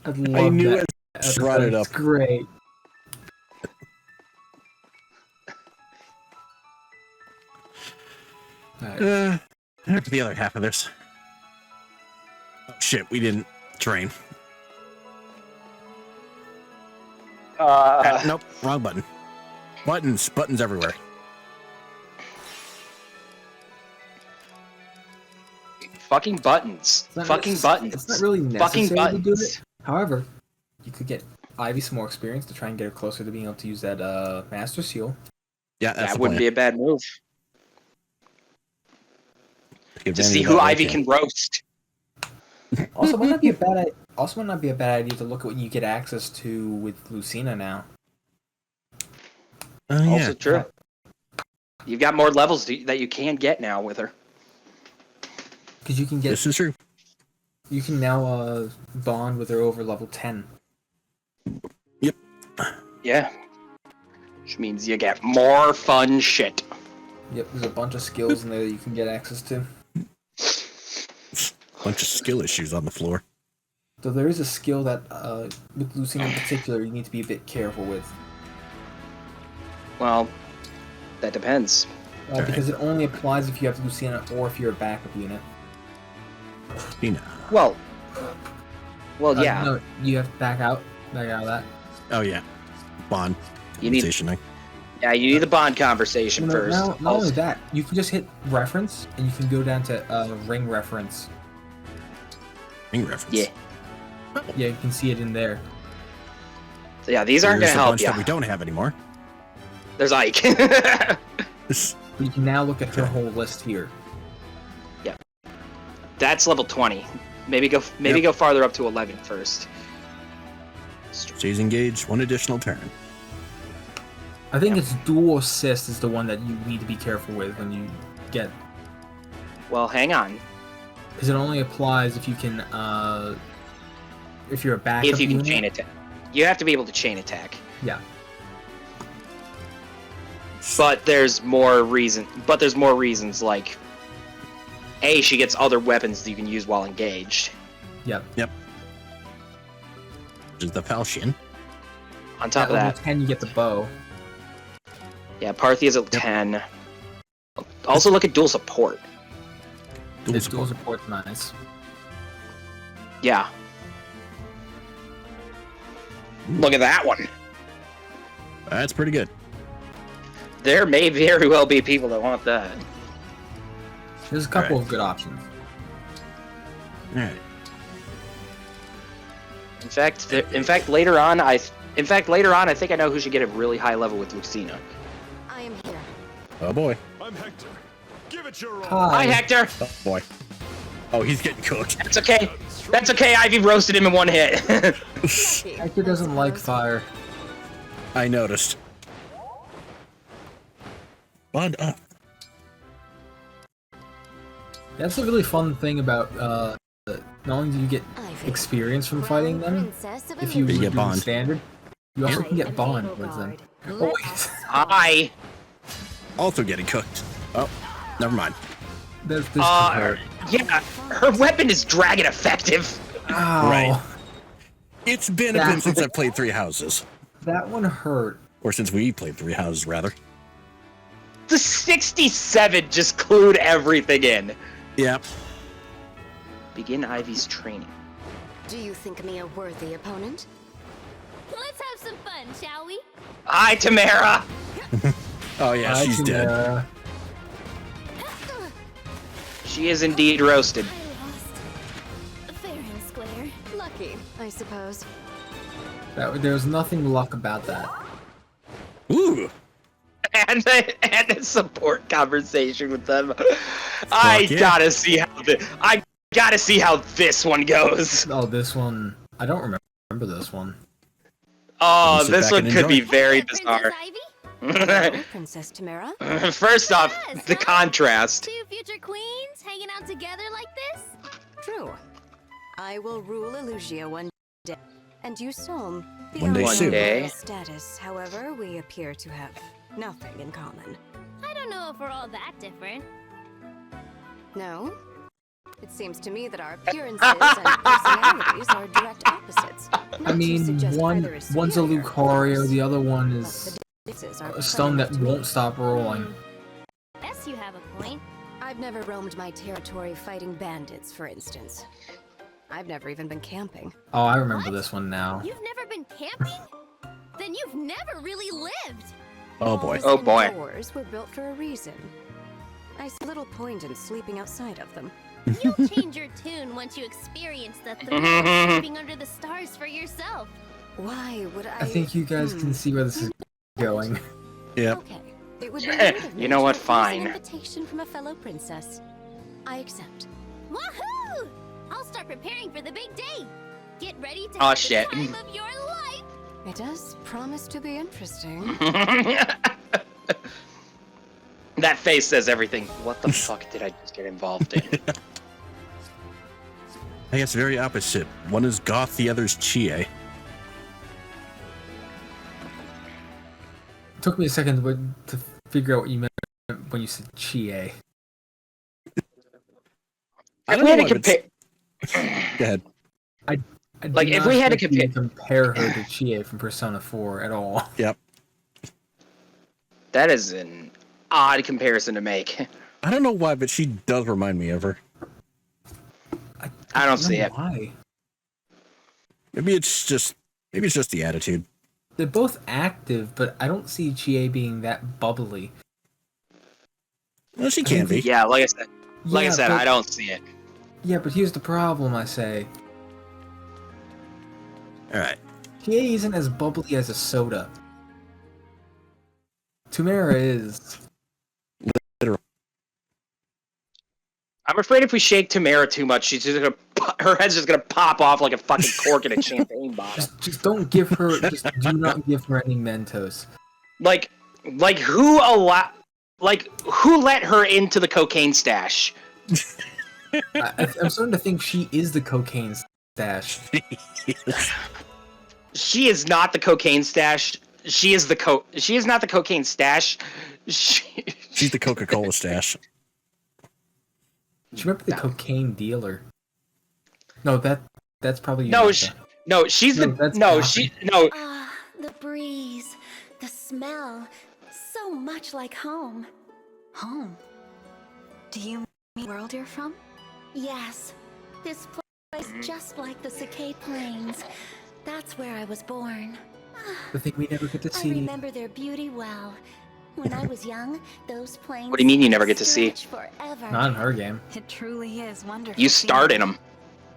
I'd love knew that. it. episode. Brought it It's up. great. Alright. Here's the other half of this. Oh, shit, we didn't train. Nope, wrong button. Buttons everywhere. Fucking buttons. It's not Fucking really- buttons. It's not really Fucking necessary to do buttons. it. However, you could get Ivy some more experience to try and get her closer to being able to use that Master Seal. Yeah, that's That the wouldn't plan. be a bad move. Take To advantage see of who that Ivy while can roast. Also, might not be a bad idea to look at what you get access to with Lucina now. Oh, yeah. Also true. You've got more levels that you can get now with her. Because you can get, This is true. you can now bond with her over level 10. Yep. Yeah. Which means you get more fun shit. Yep, there's a bunch of skills in there that you can get access to. Bunch of skill issues on the floor. So there is a skill that, with Lucina in particular, you need to be a bit careful with. Well, that depends. Because it only applies if you have Lucina or if you're a backup unit. Tina. Well, yeah. No, you have to back out of that. Oh yeah, Bond. You need- Conversationing. Yeah, you need the bond conversation first. Not only that, you can just hit reference, and you can go down to ring reference. Ring reference. Yeah. Yeah, you can see it in there. So yeah, these aren't going There's to a help bunch you. that we don't have anymore. There's Ike. But you can now look at her whole list here. That's level 20. Maybe go farther up to 11 first. She's engaged. One additional turn. I think it's dual assist is the one that you need to be careful with when you get, Well, hang on. because it only applies if you can, if you're a backup If you can unit. chain attack. You have to be able to chain attack. Yeah. But there's more reasons like A, she gets other weapons that you can use while engaged. Yep. Which is the falchion. On top of At level that, 10, you get the bow. yeah, Parthia's at 10. Also look at dual support. Dual Its dual support. support's nice. Yeah. Look at that one. That's pretty good. There may very well be people that want that. There's a couple Alright. of good options. All right. In fact, later on, I think I know who should get a really high level with Lucina. I am here. Oh boy. I'm Hector. Give it your all. Hi, Hector. Oh boy. Oh, he's getting cooked. That's okay. That's okay. Ivy roasted him in one hit. Hector doesn't like fire. I noticed. Bond up. That's a really fun thing about, not only do you get Ivy, experience from Crown fighting them, Princess of if you You were get doing bond. standard, you also I can get am bond Eagle with them. Guard. Oh, Let wait. us Hi. Also getting cooked. Oh, never mind. This could hurt. Yeah, her weapon is dragon effective. Ow. Right. It's been a That- bit since I played Three Houses. That one hurt. Or since we played Three Houses, rather. The 67 just clued everything in. Yep. Begin Ivy's training. Do you think me a worthy opponent? Let's have some fun, shall we? Hi, Tamara. Oh yeah, I she's can, dead. She is indeed roasted. I lost. Fair and square. Lucky, I suppose. There's nothing luck about that. Ooh. And a support conversation with them. I yeah. gotta see how this one goes. Oh, this one. I don't remember this one. Oh, Sit this back one and could be enjoy. very Princess bizarre. Ivy? Hello, Princess Tamara. First off, Yes, the huh? contrast. Two future queens hanging out together like this? True. I will rule Elugia one day, and you Solm. One day Beyond soon. our One day. royal status, however, we appear to have nothing in common. I don't know if we're all that different. No? It seems to me that our appearances and personalities are direct opposites. I Not to mean, suggest either is one's a superior, of Lucario, course, the other one but is the differences are a stone that permanent to me. won't stop rolling. Guess you have a point. I've never roamed my territory fighting bandits, for instance. I've never even been camping. Oh, I remember What? this one now. You've never been camping? Then you've never really lived. Oh boy. Walls Oh, and boy. doors were built for a reason. I see little point in sleeping outside of them. You'll change your tune once you experience the thrill of sleeping under the stars for yourself. Why would I? I think you guys can see where this is going. Yep. Okay. It would be rude of me You know to what? refuse Fine. An invitation from a fellow princess. I accept. Woohoo! I'll start preparing for the big day. Get ready to Aw, have shit. the time of your life. It does promise to be interesting. That face says everything. What the fuck did I just get involved in? I guess very opposite. One is goth, the other's chie. It took me a second to figure out what you meant when you said Chie. I don't we had know to why, but compare. Go ahead. I did Like, if not we had to expect you compare her to Chie from Persona 4 at all. Yep. That is an odd comparison to make. I don't know why, but she does remind me of her. I I don't see it. Why? Maybe it's just the attitude. They're both active, but I don't see Chie being that bubbly. Well, she can be. Yeah, like I said, but, I don't see it. Yeah, but here's the problem, I say. Alright. Chie isn't as bubbly as a soda. Tamara is. I'm afraid if we shake Tamara too much, she's just her head's just gonna pop off like a fucking cork in a champagne bottle. Just don't give her. Just do not give her any Mentos. Like who who let her into the cocaine stash? I'm starting to think she is the cocaine stash. She is not the cocaine stash. She is not the cocaine stash. She's the Coca-Cola stash. Do you remember the cocaine dealer? No, that's probably she's the Ah, the breeze, the smell, so much like home. Home? Do you mean the world you're from? Yes, this place just like the Sacae Plains. That's where I was born. the thing we never get to I see. remember their beauty well. When I was young, those plains. What do you mean you never get to see? Forever. Not in her game. It truly is wonderful. You starred in them.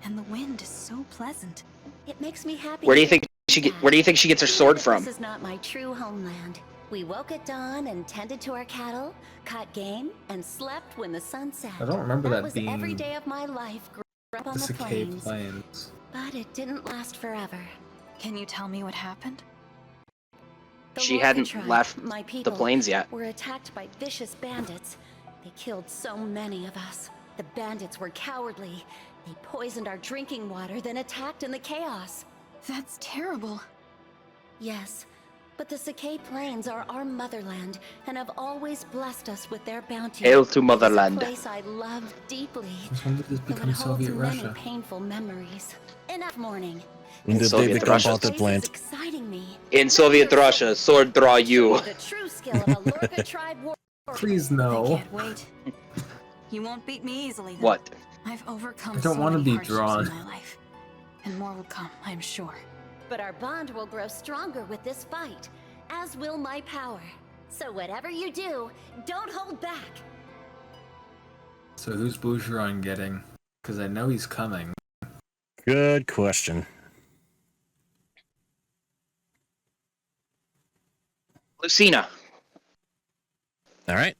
And the wind is so pleasant. It makes me happy. Where do you think she gets her sword from? This is not my true homeland. We woke at dawn and tended to our cattle, caught game, and slept when the sun set. I don't remember that was being every day of my life growing up on The the Sacae plains. Plains. But it didn't last forever. Can you tell me what happened? The She Lorca hadn't tribe, left my the people, plains yet. were attacked by vicious bandits. They killed so many of us. The bandits were cowardly. They poisoned our drinking water, then attacked in the chaos. That's terrible. Yes, but the Sacae Plains are our motherland and have always blessed us with their bounty. Hail to motherland. It's a place I love deeply. Since when did this Though become it holds Soviet many Russia? painful memories. Enough mourning. When did Soviet they become Russia. bought that This plant? is exciting me. In Soviet Russia, sword draw you. The true skill of a Lorca tribe warrior. Please I no. can't wait. You won't beat me easily, though. What? I've overcome I don't so wanna many be hardships drawn. in my life. And more will come, I'm sure. But our bond will grow stronger with this fight, as will my power. So whatever you do, don't hold back. So who's Boucheron getting? Because I know he's coming. Good question. Lucina. All right.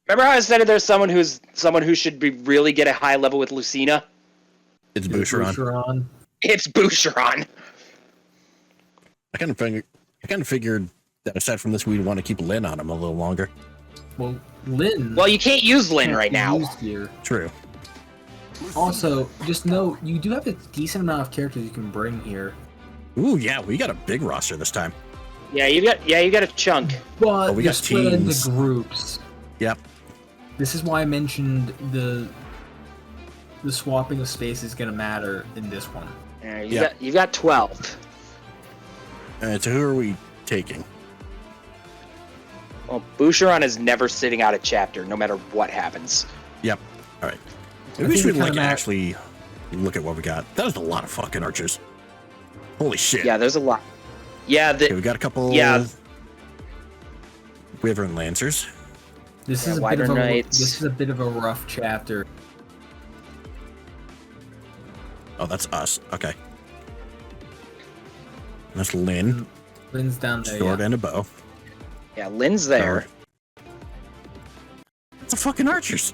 Remember how I said there's someone who should be really get a high level with Lucina? It's Boucheron. Boucheron. It's Boucheron. I kind of figured that aside from this, we'd want to keep Lynn on him a little longer. Well, Lynn. Well, you can't use Lynn can't right be now. used here. True. Also, just know you do have a decent amount of characters you can bring here. Ooh, yeah, we got a big roster this time. Yeah, you got a chunk. But we they're got split into teams. groups. Yep. This is why I mentioned the swapping of space is going to matter in this one. Yeah, you got 12. So who are we taking? Well, Boucheron is never sitting out a chapter, no matter what happens. Yep. All right. I Maybe we think should we kinda actually look at what we got. That was a lot of fucking archers. Holy shit. Yeah, there's a lot. Yeah, Okay, we got a couple. Yeah. Wyvern Lancers. This Yeah, is Wyvern Knights. This is a bit of a rough chapter. Oh, that's us. Okay. That's Lynn. Lynn's down there. Sword Yeah. and a bow. Yeah, Lynn's there. It's a fucking archers.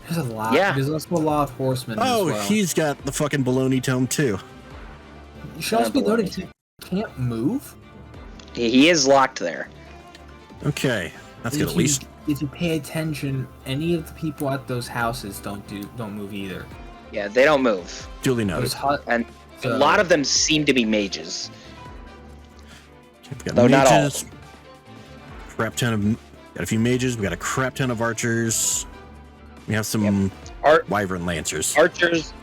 There's a lot. Yeah. There's also a lot of horsemen Oh, as well. he's got the fucking baloney tome too. You should also be noted he can't move. He is locked there. Okay, that's If good. At you- least if you pay attention, any of the people at those houses don't move either. Yeah, they don't move. duly Those noted. hut, And So- a lot of them seem to be mages. We've got Though not all. mages. Crap ton of. Got a few mages. We got a crap ton of archers. We have some Wyvern Lancers. Archers.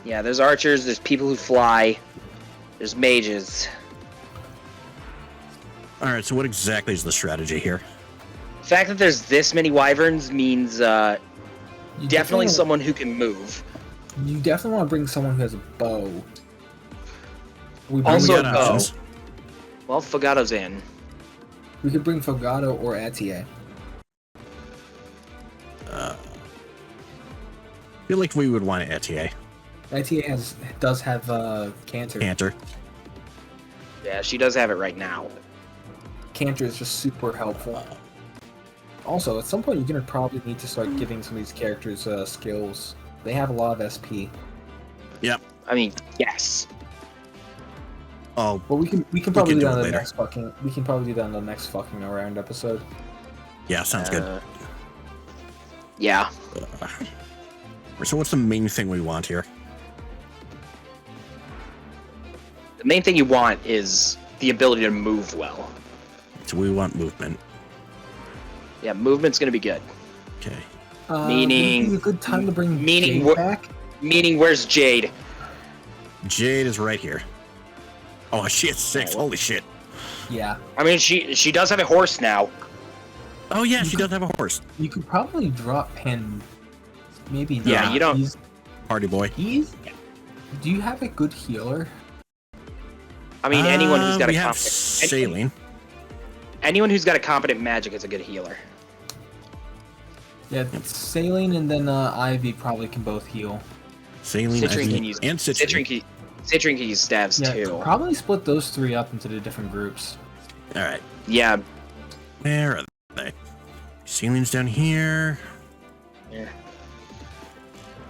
Yeah, there's archers. There's people who fly. There's mages. All right. So what exactly is the strategy here? fact that there's this many wyverns means You definitely someone who can move. You definitely want to bring someone who has a bow. We Also, we got options. Well, Fogato's in. We could bring Fogato or Atier. I feel like we would want Etier. Atier does have Canter. Canter. Yeah, she does have it right now. Canter is just super helpful. Also, at some point, you're gonna probably need to start giving some of these characters skills. They have a lot of SP. Yep. I mean, yes. Oh, But we can probably do that on the later. next fucking. We can probably do that on the next fucking around episode. yeah, sounds good. Yeah. So what's the main thing we want here? The main thing you want is the ability to move well. So we want movement. Yeah, movement's gonna be good. Okay. Meaning- would it be a good time to bring meaning Jade back. Meaning, where's Jade? Jade is right here. Oh, she has 6. Holy shit. Yeah, I mean, she does have a horse now. Oh yeah, she does have a horse. you could probably drop Pen. Maybe not. Yeah, you don't- Party boy. He's. Do you have a good healer? I mean, anyone who's got we a have competent, Saline. anyone who's got a competent magic is a good healer. Yeah, Saline and then Ivy probably can both heal. Saline, Citrine Ivy, can use and Citrine. Citrine can use stabs Yeah, too. probably split those three up into the different groups. All right. Yeah. Where are they? Saline's down here.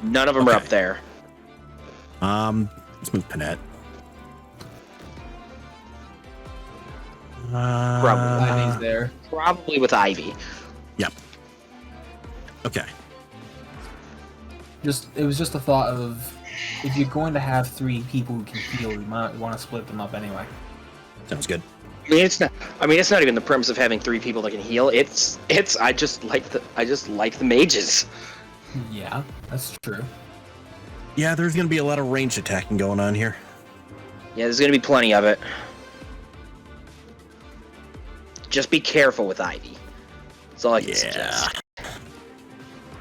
None of them are Okay. up there. Let's move Panette. Ivy's there. Probably with Ivy. Yep. Okay. It was just a thought of if you're going to have 3 people who can heal, you might want to split them up anyway. Sounds good. I mean, it's not even the premise of having 3 people that can heal. I just like the mages. Yeah, that's true. Yeah, there's gonna be a lot of ranged attacking going on here. Yeah, there's gonna be plenty of it. Just be careful with Ivy. That's all I can suggest.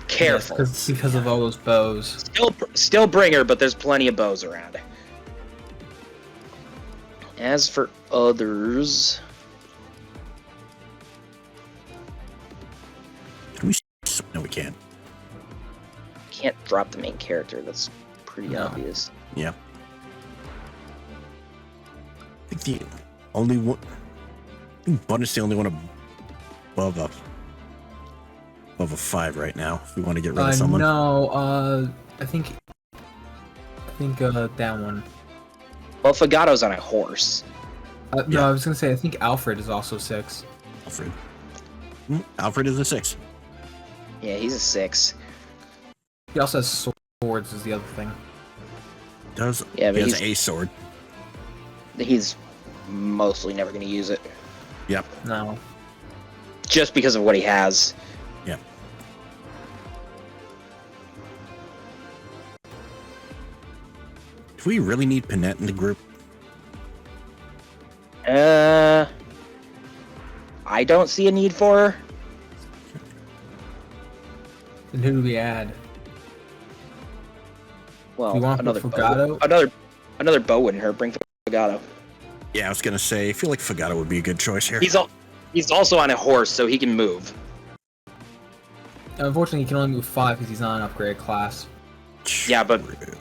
Careful. Yes, because of all those bows. Still bring her, but there's plenty of bows around. As for others, Can we? No, we can't. can't drop the main character. That's pretty No. obvious. Yeah. I think the only one. I think Bun is the only one above a 5 right now. If we want to get rid of someone. No, I think that one. Well, Fogato's on a horse. No, Yeah. I was gonna say I think Alfred is also 6. Alfred. Alfred is a 6. Yeah, he's a 6. He also has swords. Is the other thing. Does Yeah, but he has he's- a sword? He's mostly never going to use it, Yep. No. just because of what he has. Yep. Do we really need Panette in the group? I don't see a need for her. Then who do we add? Well, You want to another put bow, Fogato? another bow wouldn't hurt. Bring Fogato. Yeah, I was gonna say. I feel like Fogato would be a good choice here. He's also on a horse, so he can move. Unfortunately, he can only move 5 because he's not an upgrade class. Yeah, but- True.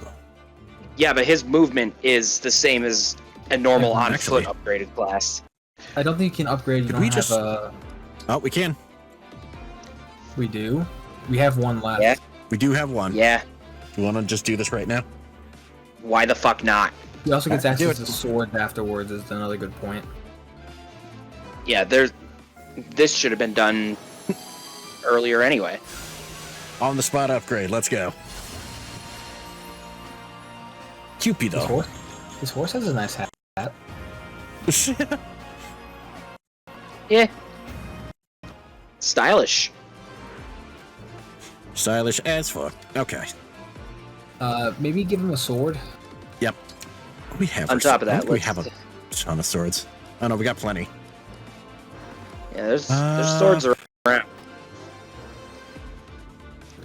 Yeah, but his movement is the same as a normal Yeah, on actually. foot upgraded class. I don't think he can upgrade. You Could don't we have just- a. Oh, we can. We do. We have one left. Yeah. We do have one. Yeah, You want to just do this right now? why the fuck not? He also gets Do access it. to swords afterwards. Is another good point. Yeah, this should have been done earlier anyway. On the spot upgrade. Let's go. Cupid though. His horse has a nice hat. Yeah. Stylish. Stylish as fuck. Okay. Maybe give him a sword. Yep. We have. On top of that, we let's- have a ton of swords. Oh no, we got plenty. Yeah, there's swords around.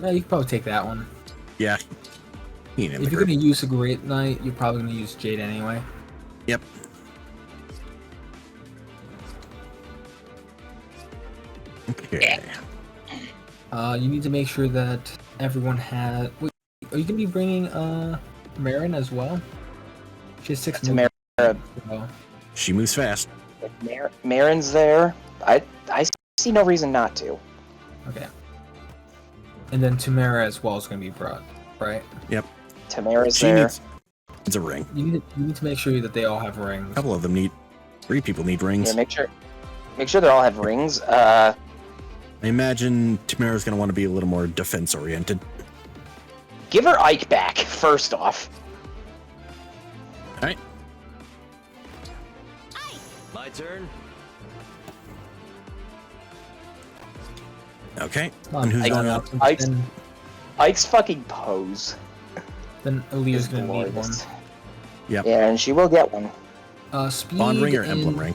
No, you can probably take that one. Yeah. He ain't in the If you're group. gonna use a Great Knight, you're probably gonna use Jade anyway. Yep. Okay. You need to make sure that everyone has. Wait, are you gonna be bringing Marin as well? She has 6 Tamara, movement. So, She moves fast. Marin's there. I see no reason not to. okay. And then Tamara as well is gonna be brought, right? Yep. Tamara's She there. needs a ring. You need to make sure that they all have A rings. couple of them need. 3 people need rings. Yeah, make sure they all have rings. I imagine Tamara's gonna want to be a little more defense oriented. Give her Ike back first off. Alright. My turn. Okay. Come on, And who's Ike- going up? Ike's- Then, Ike's fucking pose then Aaliyah's is gonna need one. glorious. Yep. Yeah, and she will get one. Speed Bond ring or and- emblem ring?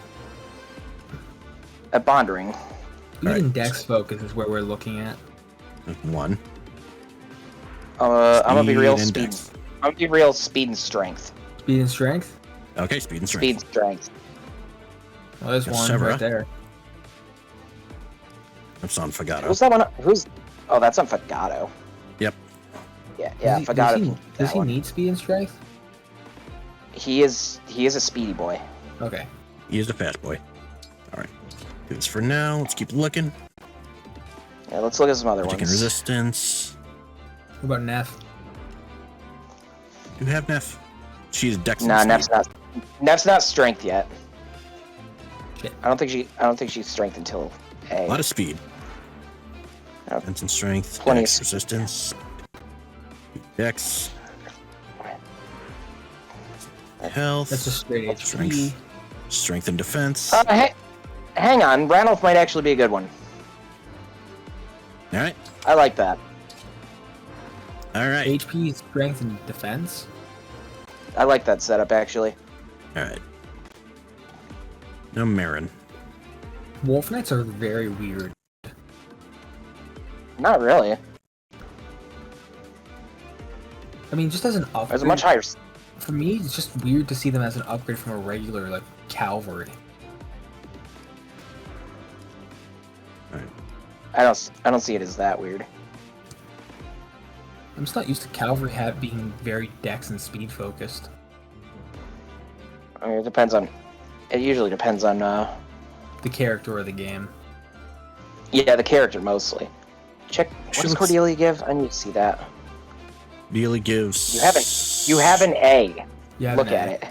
A bond ring. Speed Alright. and Dex focus is where we're looking at. 1. I'm gonna be real Speed and speed. dex. I'm gonna be real speed and strength. Speed and strength. Okay, speed and strength. Speed and strength. Well, there's Yes, one Severa. right there. That's on Fagato. Who's that one? Oh, that's on Fagato. Yep. Yeah, Does he- Fagato. Does can he, keep does that he one. need speed and strength? He is a speedy boy. Okay. He is a fast boy. Alright. Do this for now. Let's keep looking. Yeah, let's look at some other Magic and ones. resistance. What about Neff? Do you have Neff? She's dex. Nah, and speed. Neff's not strength yet. Shit. I don't think she's strength until A. A lot of speed. Oh. Defense and strength. Plenty of Dex, speed. resistance. Dex. Health. That's just straight HP. Strength. Strength and defense. Hang on, Ranulph might actually be a good one. Alright. I like that. Alright. HP, strength, and defense. I like that setup actually. Alright. No Marin. Wolf Knights are very weird. Not really. I mean, just as an upgrade. There's a much higher. For me, it's just weird to see them as an upgrade from a regular like cavalry. Alright. I don't see it as that weird. I'm just not used to cavalry being very dex and speed focused. I mean, it depends on. It usually depends on. The character of the game. Yeah, the character mostly. Check. What She does looks- Cordelia give? I need to see that. Dealy gives. You have an A. Yeah. Look at it.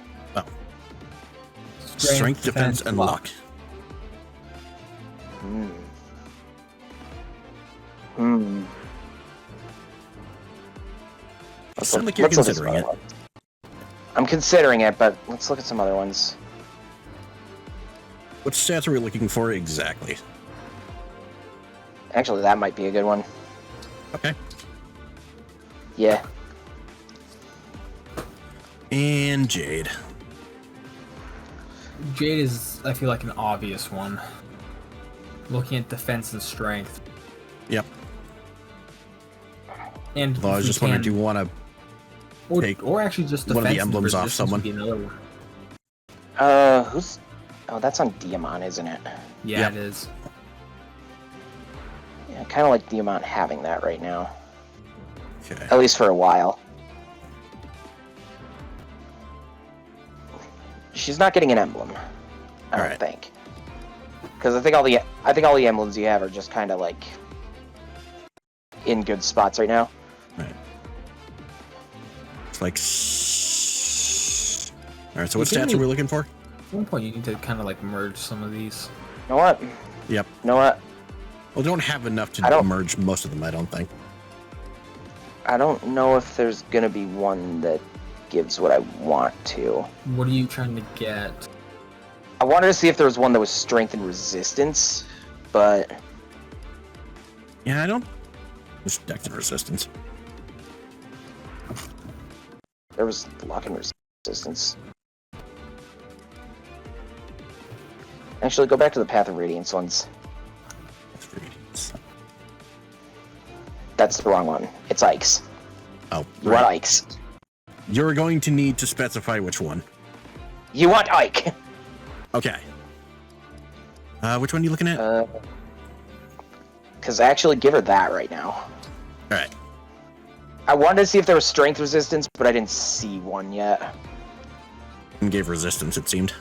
Strength, defense, and luck. Sound like you're Let's look at some considering it. other ones. I'm considering it, but let's look at some other ones. What stats are we looking for exactly? Actually, that might be a good one. Okay. Yeah. And Jade. Jade is, I feel like, an obvious one. Looking at defense and strength. Yep. And Although I was if we just wondering, can- do you want to take or actually just one of the defense and emblems off resistance someone? would be another one. Who's? Oh, that's on Diamond, isn't it? Yeah, Yep. it is. Yeah, kind of like Diamond having that right now, Okay. at least for a while. She's not getting an emblem, I don't Alright. think, because I think all the emblems you have are just kind of like in good spots right now. Right. It's like. Alright, so what You can stats are we looking for? At one point, you need to kind of like merge some of these. You know what? Yep. You know what? Well, don't have enough I to don't- merge most of them, I don't think. I don't know if there's gonna be one that gives what I want to. What are you trying to get? I wanted to see if there was one that was strength and resistance, but Yeah, I don't. Just dex and resistance. there was luck and resistance. Actually, go back to the Path of Radiance ones. That's great. That's the wrong one. It's Ike's. Oh, You want right. Ike's. You're going to need to specify which one. You want Ike. Okay. Which one are you looking at? Because actually, give her that right now. All right. I wanted to see if there was strength resistance, but I didn't see one yet. And gave resistance, it seemed.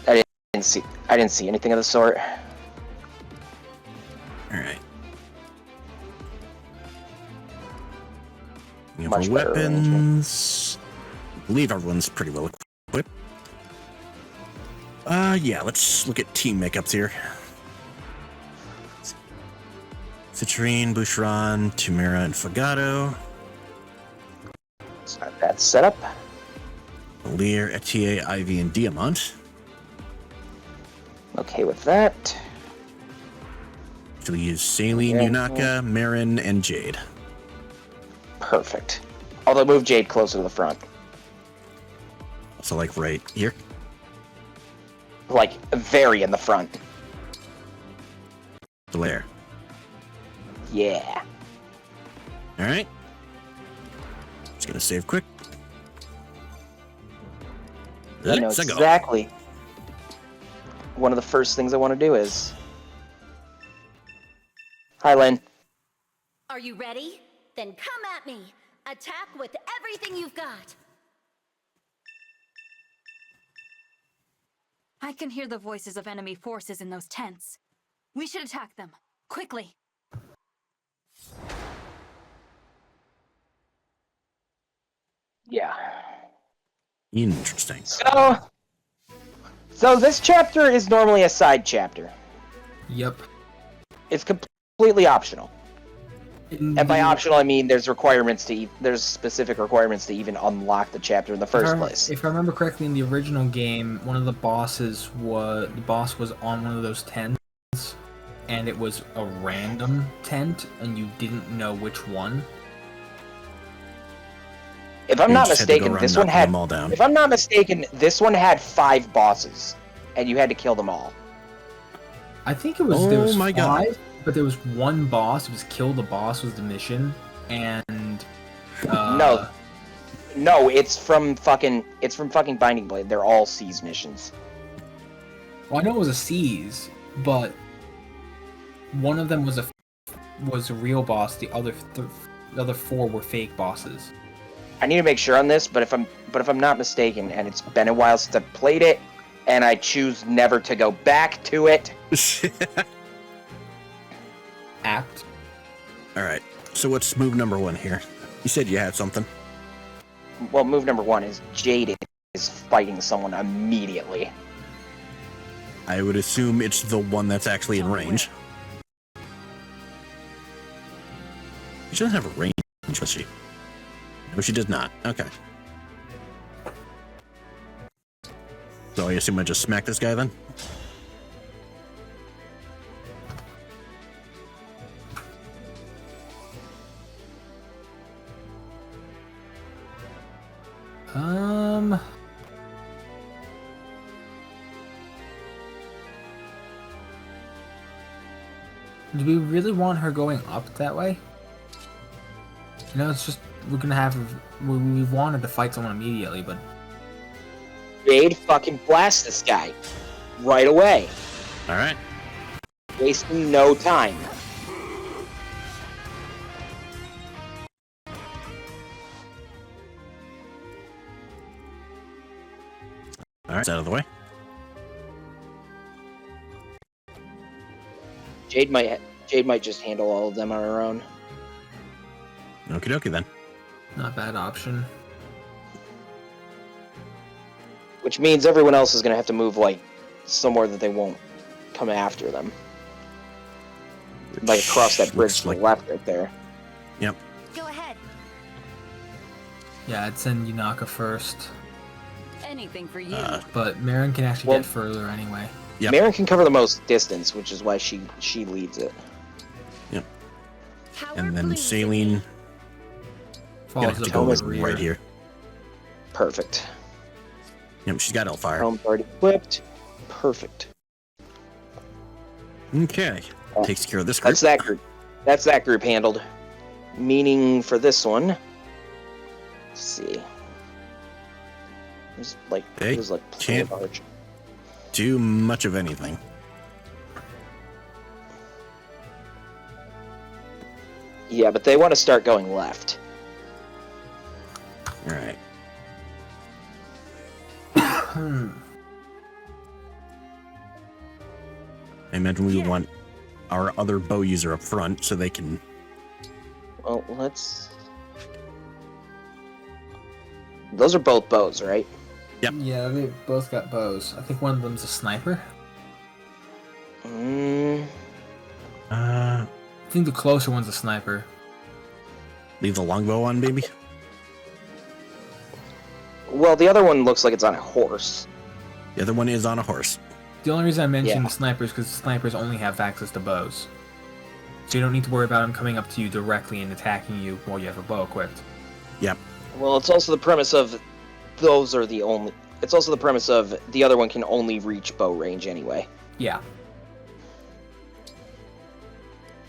I didn't see anything of the sort. All right. We have Much our better weapons. I believe everyone's pretty well equipped. Yeah, let's look at team makeups here. Citrine, Boucheron, Chimera, and Fagato. Start that setup. Lear, Etier, Ivy, and Diamant. Okay with that. So we use Saline, Yunaka, Marin, and Jade. Perfect. Although move Jade closer to the front. So like right here. Like, very in the front. Lear. Yeah. All right. Just gonna save quick. I know Let's go. exactly. One of the first things I want to do is... Hi, Lynn. Are you ready? Then come at me. Attack with everything you've got. I can hear the voices of enemy forces in those tents. We should attack them. Quickly. Yeah. Interesting. So this chapter is normally a side chapter. Yep. It's completely optional. And by optional, I mean there's specific requirements to even unlock the chapter in the first place. If I remember correctly, in the original game, one of the bosses was on one of those tents, and it was a random tent, and you didn't know which one. If I'm not mistaken, this one had. them all down. If I'm not mistaken, this one had 5 bosses, and you had to kill them all. I think it was there was my God. 5, but there was one boss. It was kill the boss was the mission, and No, it's from fucking Binding Blade. They're all Seize missions. Well, I know it was a seize, but one of them was a real boss. The other 4 were fake bosses. I need to make sure on this, but if I'm not mistaken, and it's been a while since I've played it, and I choose never to go back to it. Apt. All right. So what's move number 1 here? You said you had something. Well, move number 1 is Jade is fighting someone immediately. I would assume it's the one that's actually in range. She doesn't have a range, does she? No, she does not. Okay. So I assume I just smack this guy then? Do we really want her going up that way? You know, it's just we wanted to fight someone immediately, but Jade, fucking blast this guy right away. All right. Wasting no time. All right, it's out of the way. Jade might just handle all of them on her own. Okie dokie then. not a bad option. Which means everyone else is going to have to move, like, somewhere that they won't come after them. Like, across that bridge to the left right there. Yep. Go ahead. Yeah, I'd send Yunaka first. Anything for you. But Marin can actually get further anyway. Yep. Marin can cover the most distance, which is why she leads it. Yep. Power And then please. Saline Falls gonna have to up go over rear. right here. Perfect. Yep, she's got Hellfire. Helm's already equipped. Perfect. Okay. Takes care of this group. That's that group. That's that group handled. Meaning for this one, let's see. There's like They plenty of arch. do much of anything. Yeah, but they want to start going left. All right. I imagine we would want our other bow user up front so they can. Well, let's. Those are both bows, right? Yep. Yeah, they both got bows. I think one of them's a sniper. I think the closer one's a sniper. Leave the longbow on, baby. Well, the other one looks like it's on a horse. The other one is on a horse. The only reason I mentioned Yeah. the snipers is because snipers only have access to bows. So you don't need to worry about them coming up to you directly and attacking you while you have a bow equipped. Yep. Well, it's also the premise of those are the only. It's also the premise of the other one can only reach bow range anyway. Yeah.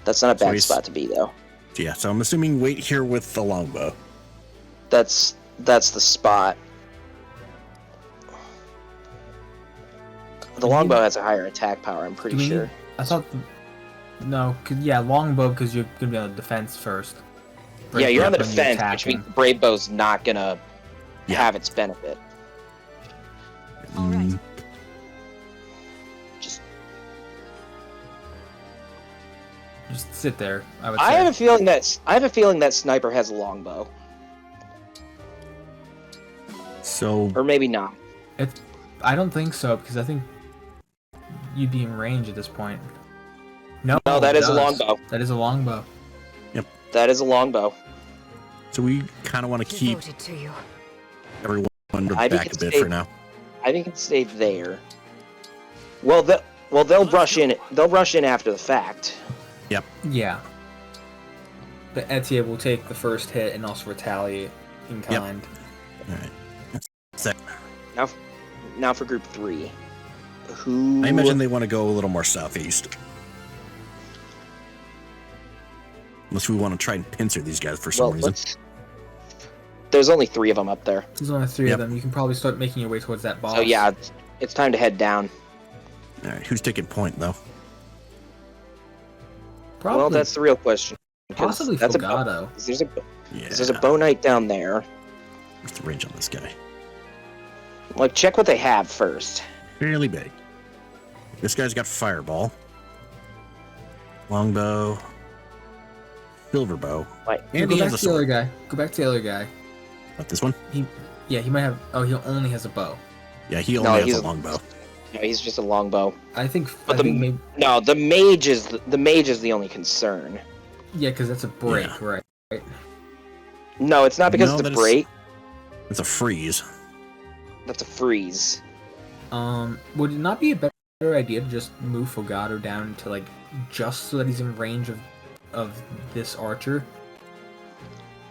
That's not a So bad he's- spot to be, though. Yeah, so I'm assuming wait here with the longbow. That's the spot. The longbow has a higher attack power, I'm pretty sure. I thought. No, yeah, longbow because you're gonna be on the defense first. Yeah, you're on the when you're defense, which attacking. means brave bow's not gonna Yeah. have its benefit. All right. Mm, Just sit there. I would say. I have a feeling that sniper has a longbow, So or maybe not. I don't think so because I think you'd be in range at this point. No, No, that it is a does. longbow. That is a longbow. That is a longbow. so we kind of want to keep Devoted to you. everyone I think back a it's bit safe. for now. I think it stayed there. Well, they'll rush in. They'll rush in after the fact. Yeah. The Etienne will take the first hit and also retaliate in kind. All right. So, Now for group 3. Who? I imagine they want to go a little more southeast. Unless we want to try and pincer these guys for some reason. There's only 3 of them up there. There's only 3 Yep. of them. You can probably start making your way towards that boss. So yeah, it's time to head down. All right, who's taking point though? Probably. Well, that's the real question. 'cause possibly that's Fogado. Yeah. There's a bow knight down there. What's the range on this guy? Like, check what they have first. Fairly big. This guy's got fireball, longbow, silver bow, Like, and go he back has a to the other sword. guy. Go back to the other guy. Not this one. He might have. Oh, he only has a bow. Yeah, he No, only has he's a longbow. no, he's just a longbow. I think. But I think maybe, No, the mage is the only concern. yeah, because that's a break, Yeah. right? No, it's not because No, it's a that is- break. It's a freeze. That's a freeze. Would it not be a better idea to just move Fogado down to like just so that he's in range of this archer?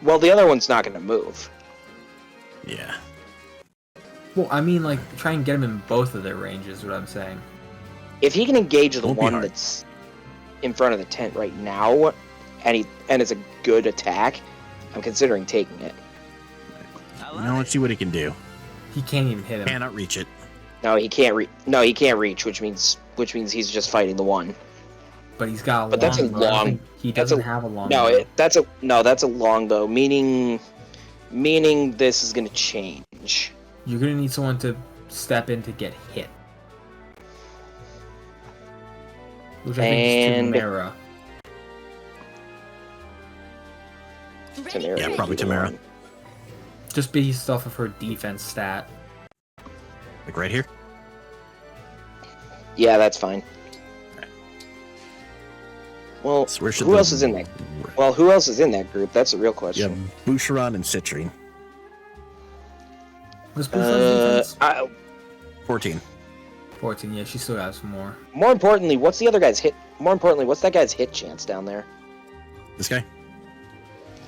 Well, the other one's not going to move. Yeah. Well, I mean, like try and get him in both of their ranges. Is what I'm saying. If he can engage the Won't be one hard. that's in front of the tent right now, and it's a good attack, I'm considering taking it. Now let's see what he can do. He can't even hit him. Cannot reach it. No, he can't he can't reach, which means he's just fighting the one. But he's got a But that's a longbow. I don't long- think He that's doesn't a- have a longbow. That's a longbow, meaning this is going to change. You're gonna need someone to step in to get hit. Which I think is And- Tamara. Tamara Yeah, would probably be the Tamara. one. Just based off of her defense stat. Like right here. Yeah, that's fine. Well, So where should who the- else is in that? Well, who else is in that group? That's a real Yeah, question. Boucheron and Citrine. What's Boucheron's defense? 14. 14, yeah, she still has some more. More importantly, what's the other guy's hit? More importantly, what's that guy's hit chance down there? This guy?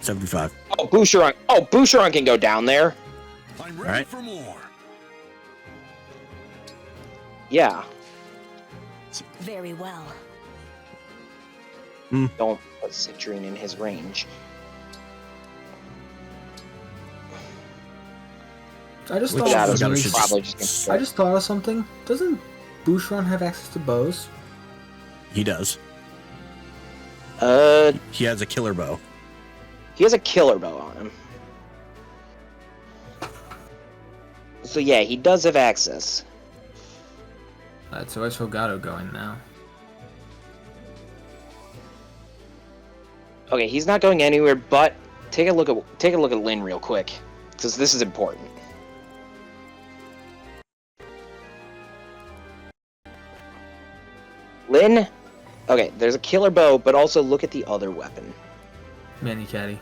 75. Oh, Boucheron. Oh, Boucheron can go down there. I'm ready Alright. for more. Yeah. Very well. Don't put citrine in his range. I just Which thought Fogado of should probably just- just I just thought of something. Doesn't Boucheron have access to bows? He does. He has a killer bow. He has a killer bow on him. So yeah, he does have access. Alright, so where's Fogado going now? Okay, he's not going anywhere, but take a look at Lynn real quick, because this is important. Lynn, okay, there's a killer bow, but also look at the other weapon. Manny Caddy.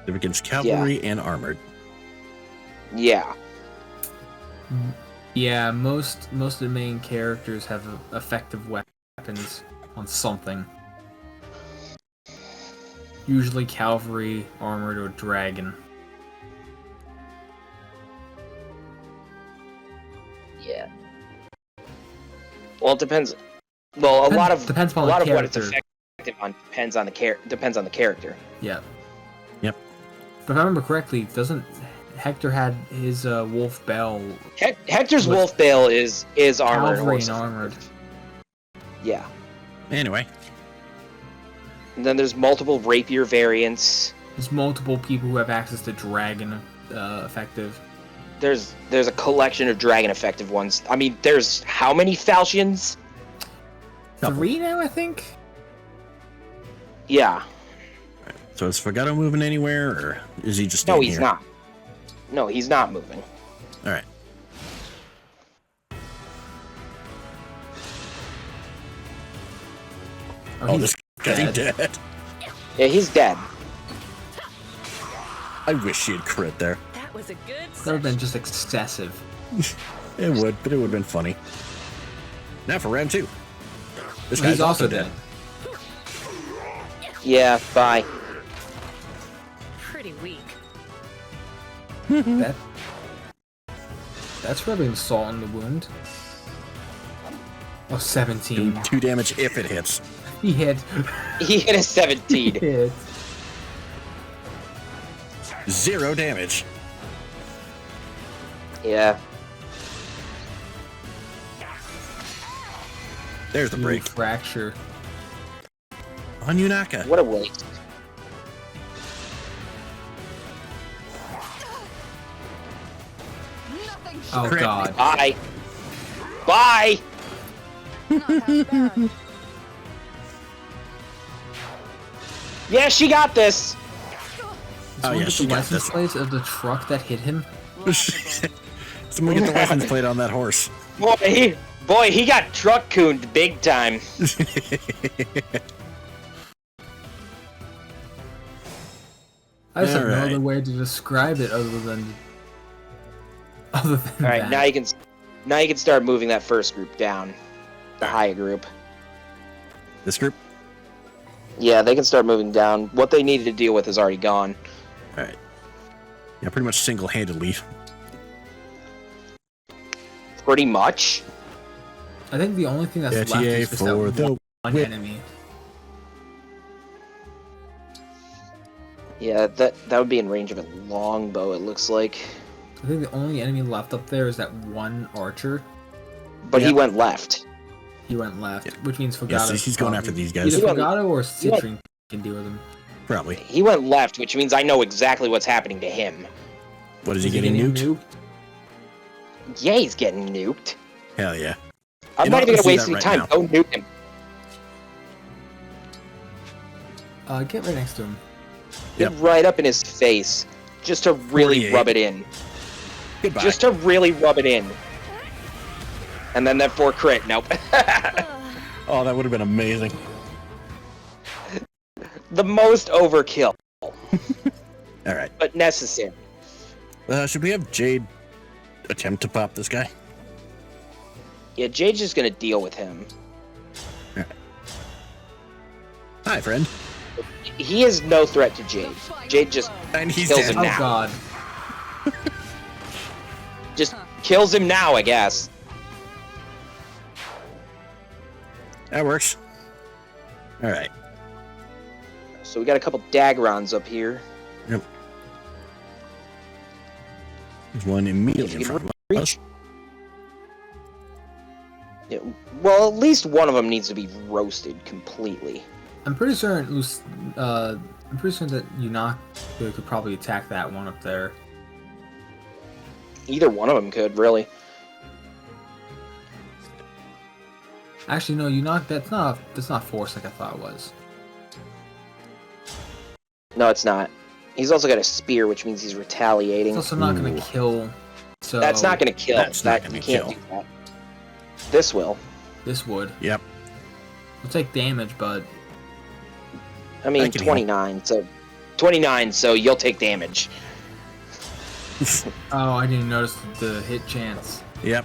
They're against cavalry and armored. Yeah. Yeah, most of the main characters have effective weapons on something. Usually cavalry, armored, or dragon. Yeah. Well, it depends. Well, a lot of depends a on lot the of what it's character. effective on depends on the character. Yeah. Yep. But if I remember correctly, doesn't Hector had his wolf bell? Hector's With wolf bale is armored. Cavalry horse and effective. armored. Yeah. Anyway, And then there's multiple rapier variants. There's multiple people who have access to dragon effective. There's a collection of dragon effective ones. I mean, there's how many falchions? Couple. 3 now, I think? Yeah. so is Fogado moving anywhere, or is he just No, staying he's here? not. No, he's not moving. All right. Oh, this guy's dead. Yeah, he's dead. I wish he had crit there. That was a good That would have session. been just excessive. It would, but it would have been funny. Now for round 2. This He's guy's also dead. Yeah, bye. Pretty weak. That's rubbing salt in the wound. Oh, 17. Doing 2 damage if it hits. He hit. He hit a 17. Hit. 0 damage. Yeah. There's the break. Fracture. On Yunaka. What a waste. Oh Crit. god. Bye. Bye. Yeah, she got this. Someone yeah, get she the got license this. plates of the truck that hit him. Someone get the license plate on that horse. Boy, he got truck cooned big time. I just have no Alright. other way to describe it other than All right, that. now you can start moving that first group down, the high group. This group? Yeah, they can start moving down. What they needed to deal with is already gone. Alright. Yeah, pretty much single-handedly. Pretty much. I think the only thing that's left TA is just for that the one whip. enemy. Yeah, that would be in range of a longbow, it looks like. I think the only enemy left up there is that one archer. But he Yep. went left. He went left, Yeah. which means Fogado. Yes, he's going after these guys. Either He went- Fogado or he went- Citrine can deal with him. Probably. He went left, which means I know exactly what's happening to him. What, is he getting nuked? Yeah, he's getting nuked. Hell yeah. I'm You know, not even let's gonna do waste that any right time. now. Go nuke him. Get right next to him. Get right up in his face. Just to really 48. rub it in. Goodbye. Just to really rub it in. And then that 4 crit. Nope. Oh, that would have been amazing. The most overkill, Alright. but necessary. Should we have Jade attempt to pop this guy? Yeah, Jade's just gonna deal with him. Hi, friend. He is no threat to Jade. Jade just And he's Kills dead. him Oh now. god. kills him now, I guess. That works. All right. So we got a couple Dagrons up here. Yep. There's one immediately in front of us. Yeah, well, at least one of them needs to be roasted completely. I'm pretty certain that Yunak could probably attack that one up there. Either one of them could, really. Actually, no, Yunak, that's not force like I thought it was. No, it's not. He's also got a spear, which means he's retaliating. It's also not going to kill. So That's not going to kill. That's not gonna you can't kill. do that. This will. This would. Yep. We'll take damage, but I mean, I can 29. So 29. So you'll take damage. oh, I didn't notice the hit chance. Yep.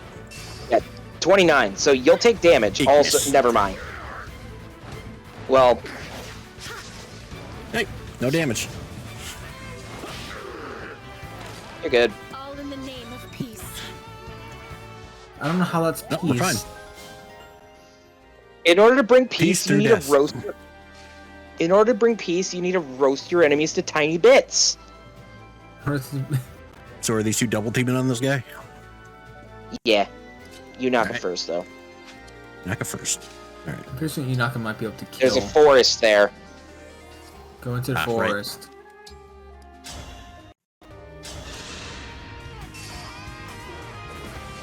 29. So you'll take damage. Yes. Also, never mind. Well, Hey, no damage. you're good. All in the name of peace. I don't know how that's No, peace. we're fine. In order to bring Peace peace, you through need death. to roast. In order to bring peace, you need to roast your enemies to tiny bits. So are these two double teaming on this guy? Yeah. You knock him Alright. first, though. Naka first. All right. I'm pretty certain Yunaka might be able to kill. There's a forest there. Go into the Right. forest.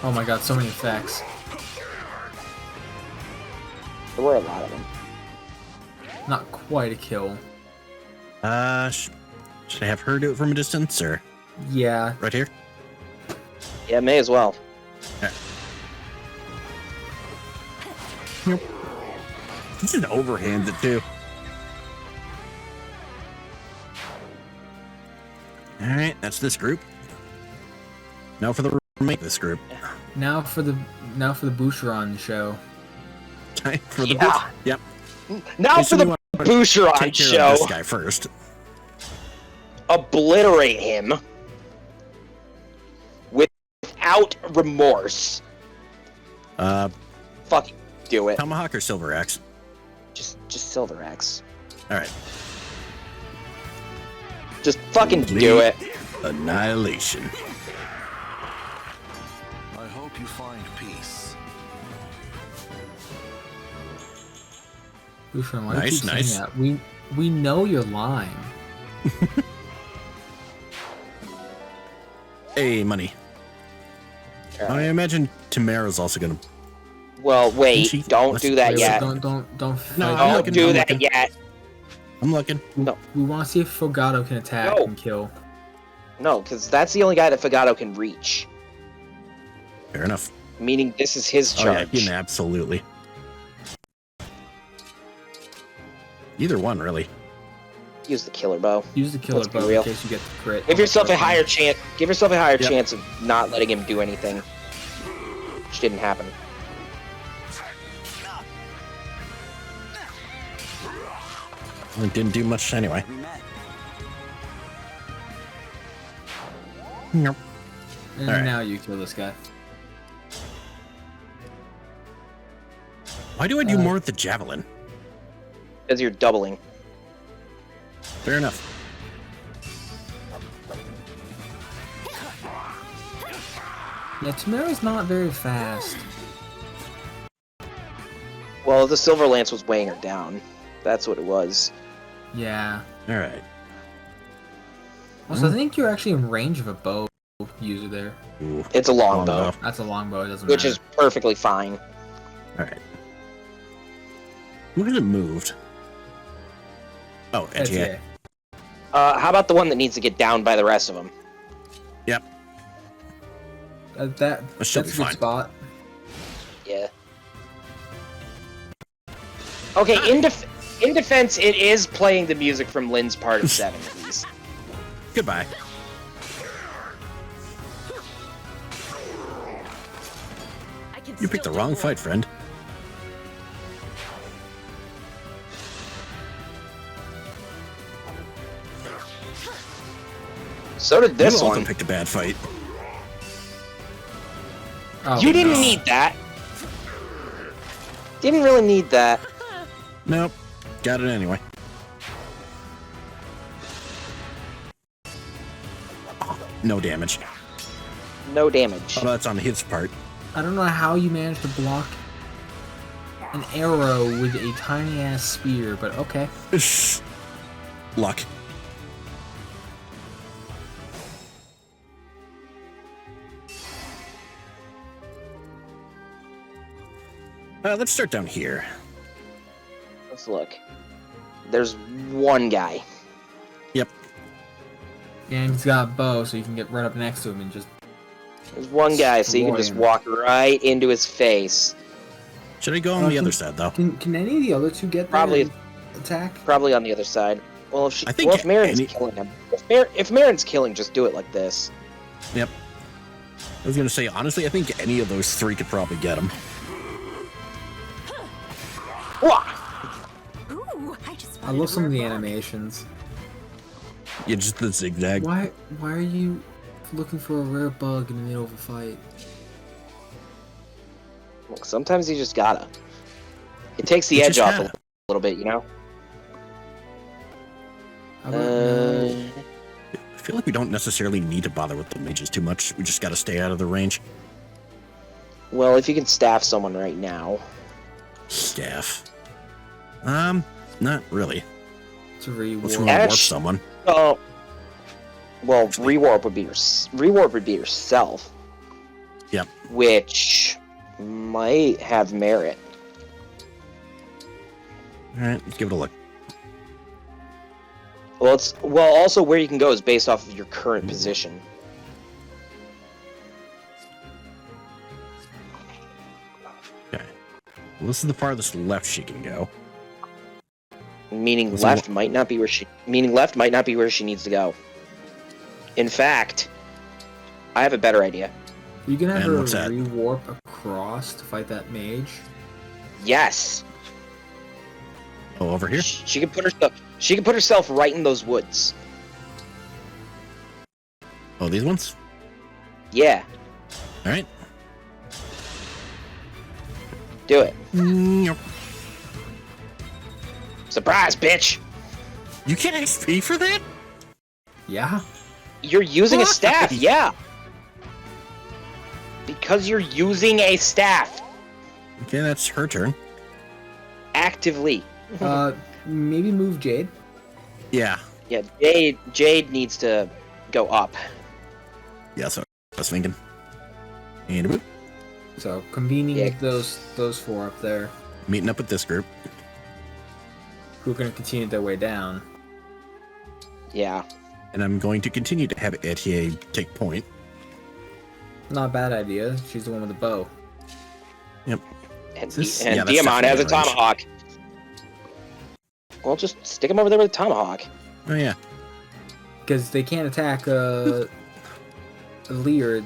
Oh my god, so many effects. There were a lot of them. Not quite a kill. Should I have her do it from a distance or Yeah. right here? Yeah, may as well. This is overhanded too. All right, that's this group. Now for the remake this group. Now for the Boucheron show. Time for the Yeah. group. Yep. Now Okay, so for we the want to Boucheron take care show. of this guy first. Obliterate him without remorse. Fucking do it. Tomahawk or silver axe? Just Silver Axe. All right. Just fucking do it. Annihilation. I hope you find peace. Boucheron, why do you Nice, keep nice. saying that? We know you're lying. Hey, money. I imagine Tamara's also gonna. Well, wait. She- Don't let's- do that Wait, yet. Don't No, fight. I'm Don't looking, do I'm that looking. yet. I'm looking. We want to see if Fogato can attack No. and kill. No, because that's the only guy that Fogato can reach. Fair enough. Meaning this is his Oh yeah, charge. absolutely. Either one, really. Use the killer bow. Use the killer Let's be bow real. in case you get the crit. Give yourself a higher chance. Give yourself a higher Yep. chance of not letting him do anything, which didn't happen. It didn't do much anyway. Nope. And Alright. now you kill this guy. Why do I do more with the javelin? Because you're doubling. Fair enough. Yeah, Tamara's not very fast. Well, the Silver Lance was weighing her down. That's what it was. Yeah. All right. Also, I think you're actually in range of a bow user there. Ooh. It's a longbow, Longbow. That's a longbow, it doesn't which matter. is perfectly fine. All right. Look at it moved. Oh, That's edgy. it. How about the one that needs to get down by the rest of them? Yep. That's That a should good be fine. spot. Yeah. Okay, in defense, it is playing the music from Lynn's part of 7, please. Goodbye. I can You picked the still wrong do fight, friend. So did this You also one. picked a bad fight. Oh, You didn't no. need that. Didn't really need that. Nope. got it anyway. Oh, no damage. No damage. Oh, that's on his part. I don't know how you managed to block an arrow with a tiny ass spear, but okay. Luck. Let's start down here. Let's look. There's one guy. Yep. And he's got a bow, so you can get right up next to him and just... There's one guy, so you can just walk right into his face. Should I go on the other side, though? Can any of the other two get there Probably and attack? Probably on the other side. Well, if I think if Marin's killing him, if Marin's killing, just do it like this. Yep. I was gonna say, honestly, I think any of those three could probably get him. Ooh, I just I love some of the animations. Yeah, just the zigzag. Why are you looking for a rare bug in the middle of a fight? Look, sometimes you just gotta. It takes the edge off a little bit, you know? How about I feel like we don't necessarily need to bother with the mages too much. We just gotta stay out of the range. Well, if you can staff someone right now. Staff. Not really. It's a rewarp. Let's rewarp someone. Oh. Well, rewarp would be yourself. Yep. Which might have merit. Alright, let's give it a look. Well, also where you can go is based off of your current position. Okay. Well, this is the farthest left she can go. Meaning left might not be where she needs to go. In fact, I have a better idea. You can have her what's that? rewarp across to fight that mage. Yes. Oh, over here? She can put herself right in those woods. Oh, these ones? Yeah. Alright. Do it. Yep. Surprise, bitch! You get XP for that? Yeah. You're using a staff, yeah. Because you're using a staff. Okay, that's her turn. Actively. Maybe move Jade. Yeah. Yeah, Jade needs to go up. Yeah, that's what I was thinking. And a boop. So convening with those four up there, Meeting up with this group. who are going to continue their way down. Yeah. And I'm going to continue to have Etier take point. Not a bad idea. She's the one with the bow. Yep. And, This- and yeah, that's Diamond has a definitely in range. tomahawk. Well, just stick him over there with a tomahawk. Oh, yeah. Because they can't attack Lear.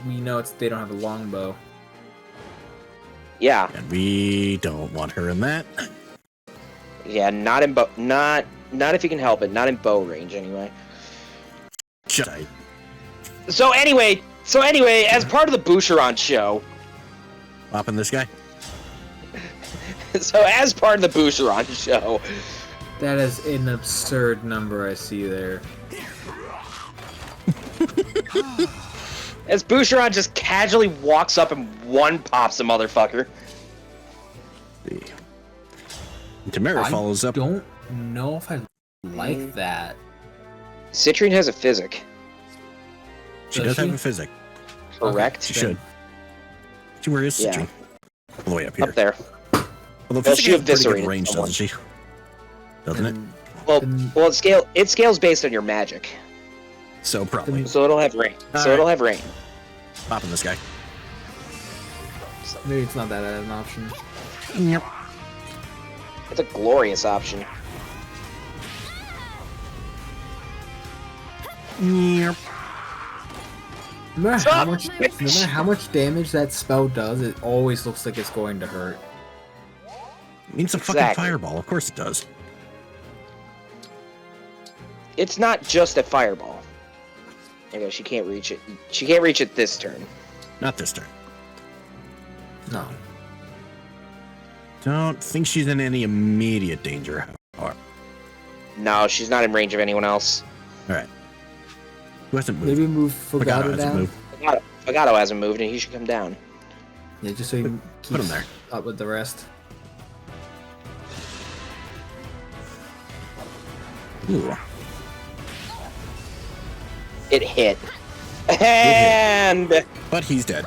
We know they don't have a longbow. Yeah. And we don't want her in that. Yeah, not in bow. Not if you can help it. Not in bow range, anyway. Shut up. So anyway, as part of the Boucheron show. Popping this guy. So as part of the Boucheron show. That is an absurd number I see there. As Boucheron just casually walks up and one pops a motherfucker. See. And Tamara follows up. I don't know if I like that. Citrine has a physic. She Does does have she? a physic. Correct. She should. See, where is Yeah. Citrine? All the way up here. Up there. Although Well, physic she has pretty good eviscerated range, someone. doesn't she? Doesn't it? And- Well, it scales based on your magic. So probably. So it'll have rain. It'll have rain. Popping this guy. Maybe it's not that as an option. Yep. It's a glorious option. Yep. No matter how much damage that spell does, it always looks like it's going to hurt. It means a fucking Exactly. fireball. Of course it does. It's not just a fireball. Okay, she can't reach it. She can't reach it this turn. Not this turn. No. Don't think she's in any immediate danger. No, she's not in range of anyone else. All right. Who hasn't moved? Maybe move Fogado hasn't down. moved. Fogado hasn't moved, and he should come down. Yeah, just so you can Put him there. up with the rest. Ooh. It hit. And But he's dead.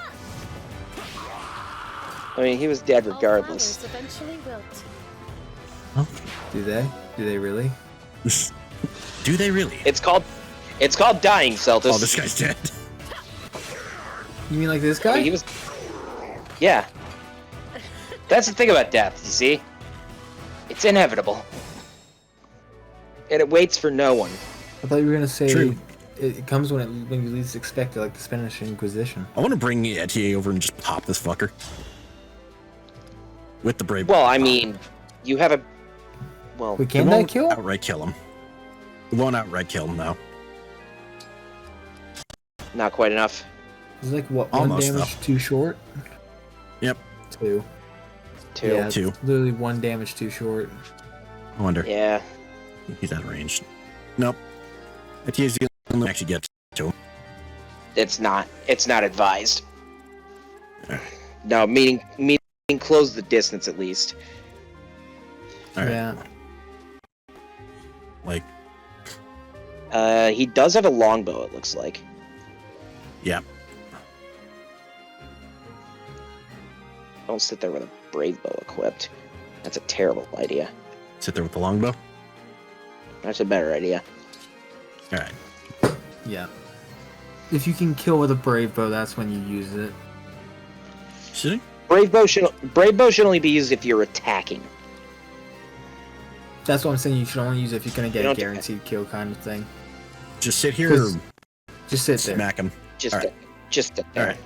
I mean, he was dead regardless. All flowers eventually wilt. Oh. Do they? Do they really? Do they really? It's called dying, Celtus. Oh, this guy's dead. You mean like this I guy? mean, he was. Yeah. That's the thing about death. You see, it's inevitable, and it waits for no one. I thought you were gonna say True. it comes when you least expect it, like the Spanish Inquisition. I want to bring Etienne over and just pop this fucker. With the brave. Well, I mean, you have a. Well, We It can that won't kill? outright kill him. It won't outright kill him, though. not quite enough. It's like what, Almost, one damage too short? Yep. 2. Two. Yeah, Two. it's literally 1 damage too short. I wonder. Yeah. He's out of range. Nope. Etienne's the only one actually get to him. It's not advised. No, meaning close the distance at least. All right. Yeah. Like, He does have a longbow, it looks like. yeah. Don't sit there with a brave bow equipped. That's a terrible idea. Sit there with the longbow. That's a better idea. All right. Yeah. If you can kill with a brave bow, that's when you use it. Should he? Brave bow should only be used if you're attacking. That's what I'm saying. You should only use it if you're gonna get You a don't- guaranteed kill kind of thing. Just sit here or 'Cause- Just sit there. smack him? Just, All right. just All right.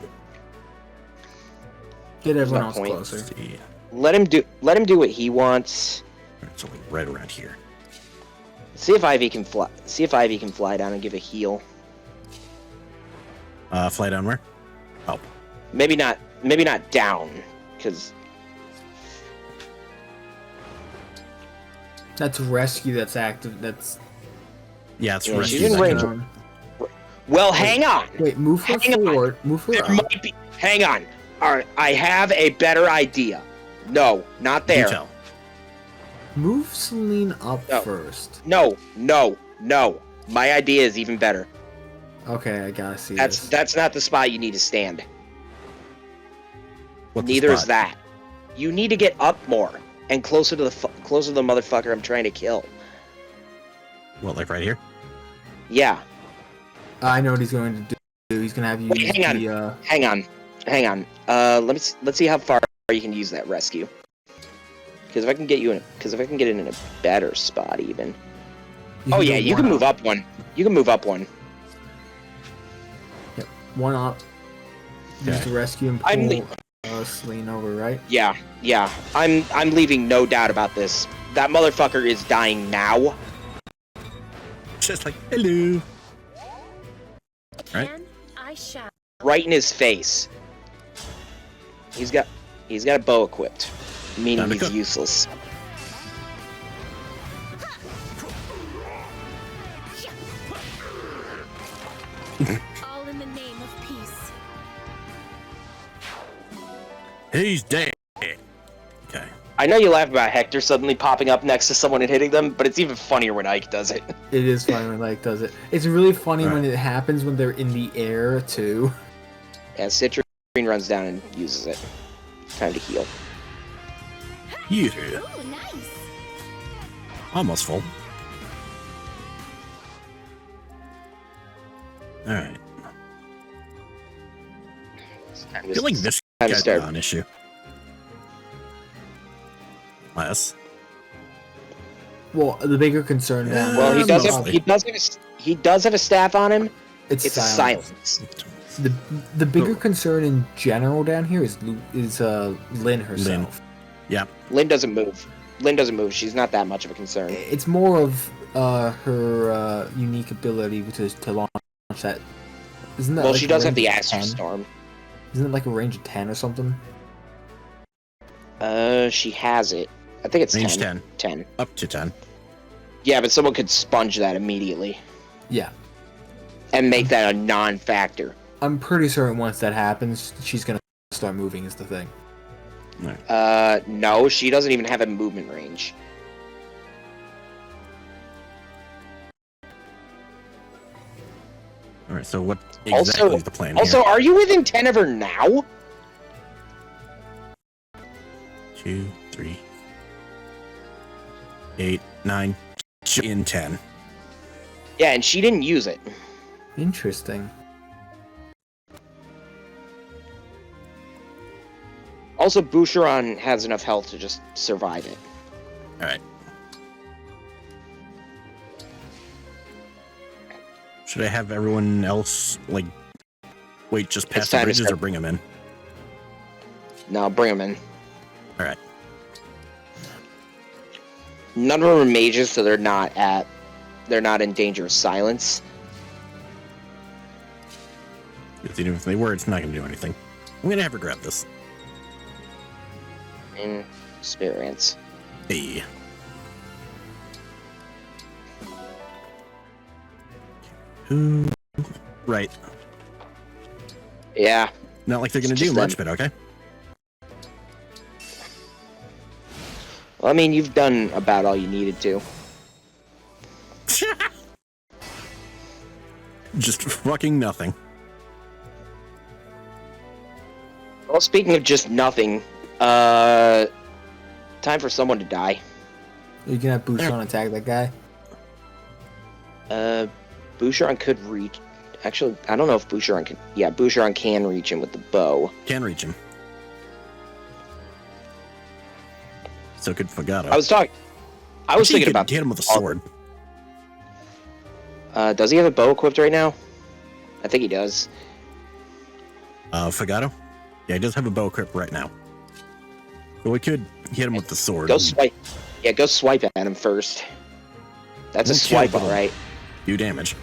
Get everyone no else point. closer. Let's see. let him do what he wants. All right, so like right around here. See if Ivy can fly. See if Ivy can fly down and give a heal. Fly down where? Oh. Maybe not down, because That's rescue. That's active. That's. Yeah, it's Yeah, rescue. she's in range. Well, hang on. Wait, move her Hang on. forward. Move her There up. might be. Hang on. All right, I have a better idea. No, not You there. tell. Move Celine up No. first. No. My idea is even better. Okay, I gotta see That's this. that's not the spot you need to stand. What's the Neither is spot? that. You need to get up more and closer to the motherfucker I'm trying to kill. What, like right here? Yeah. I know what he's going to do. He's gonna have you Wait, use hang on. the. Hang on. Let's see how far you can use that rescue. Because if I can get it in a better spot, even. You Oh can yeah, go you one can move up. up one. You can move up one. Yep, one up. Use Okay. the rescue and I'm pull Celine over, right? Yeah. I'm leaving no doubt about this. That motherfucker is dying now. Just like, hello. Right. Can I shall? Right in his face. He's got a bow equipped, meaning Time to he's cook. useless. All in the name of peace. He's dead. Okay. I know you laugh about Hector suddenly popping up next to someone and hitting them, but it's even funnier when Ike does it. It is funny when like does it. It's really funny Right. when it happens when they're in the air too. Yeah, Citrine runs down and uses it. Time to heal. Yeah. Ooh, nice. Almost full. Alright. I feel like this time to guy's start. not an issue. Less. Well, the bigger concern now. Well, he does Mostly. he does have a staff on him. It's It's a silence. silence. The bigger concern in general down here is Lynn herself. Yep. Lynn doesn't move. She's not that much of a concern. It's more of her unique ability to launch that. Isn't that? Well, like she a does have range the of Astro 10? Storm. Isn't it like a range of 10 or something? She has it. I think it's Range 10. 10. Up to 10. Yeah, but someone could sponge that immediately Yeah. and make that a non-factor. I'm pretty certain once that happens, she's gonna start moving is the thing. No, she doesn't even have a movement range. All right, so what exactly is the plan Also, here? are you within 10 of her now? 2, 3, 8, 9, in 10. Yeah, and she didn't use it. Interesting. Also, Boucheron has enough health to just survive it. All right. Should I have everyone else, like, wait just past the time to bridges or start. bring them in? No, bring them in. All right. None of them are mages, so they're not in danger of silence. Because even if they were, it's not going to do anything. I'm going to have her grab this. Experience. Hey. Who? Right. Yeah. Not like they're going to It's do just much, them. but okay. Well, I mean, you've done about all you needed to. Just fucking nothing. Well, speaking of just nothing, time for someone to die. You can have Bouchon attack that guy. Boucheron could reach. Actually, I don't know if Boucheron can. Yeah, Boucheron can reach him with the bow. Can reach him. So could Fagato. I was thinking about. Hit him with a sword. Does he have a bow equipped right now? I think he does. Fagato? Yeah, he does have a bow equipped right now. So we could hit him with the sword. Go swipe. Yeah, go swipe at him first. That's a We'll swipe, kill him. alright. Do damage.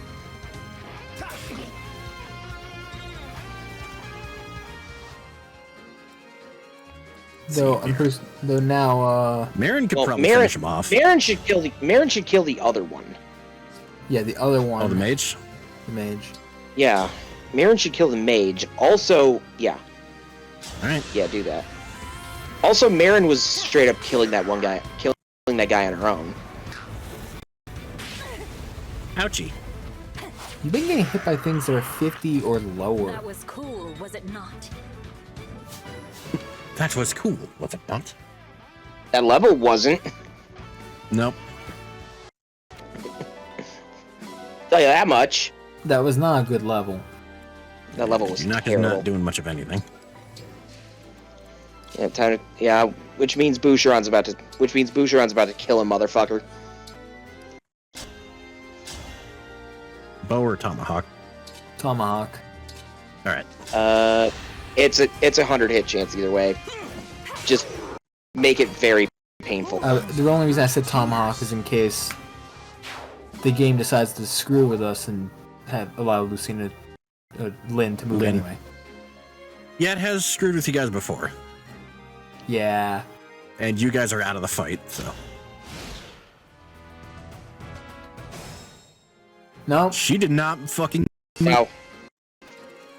Though now, Marin could Well, probably finish him off. Marin should kill the other one. yeah, the other one. Oh, the mage? The mage. Yeah, Marin should kill the mage. Also, yeah, Alright. yeah, do that. Also, Marin was straight up killing that guy on her own. Ouchie. You've been getting hit by things that are 50 or lower. That was cool, was it not? That was cool, was it not? That level wasn't. Nope. Tell you that much. That was not a good level. That level was You're terrible. not doing much of anything. Yeah, time to, yeah, which means Boucheron's about to kill a motherfucker. Bow or tomahawk? Tomahawk. Alright. It's a 100 hit chance either way. Just make it very painful. The only reason I said Tomahawk is in case the game decides to screw with us and allow Lucina, Lynn to move anyway. Yeah, it has screwed with you guys before. Yeah. And you guys are out of the fight, so. No. She did not fucking...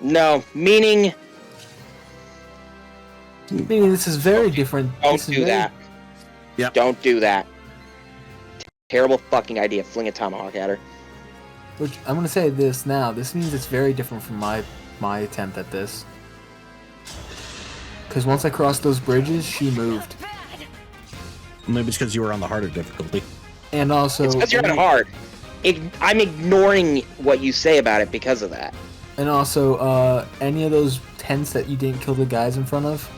No, meaning This is very different. don't do that. Yep. Don't do that. Terrible fucking idea. Fling a tomahawk at her. Which I'm gonna say this now. This means it's very different from my attempt at this. Because once I crossed those bridges, she moved. Maybe it's because you were on the harder difficulty. And also, It's because you're on hard. I'm ignoring what you say about it because of that. And also, any of those tents that you didn't kill the guys in front of,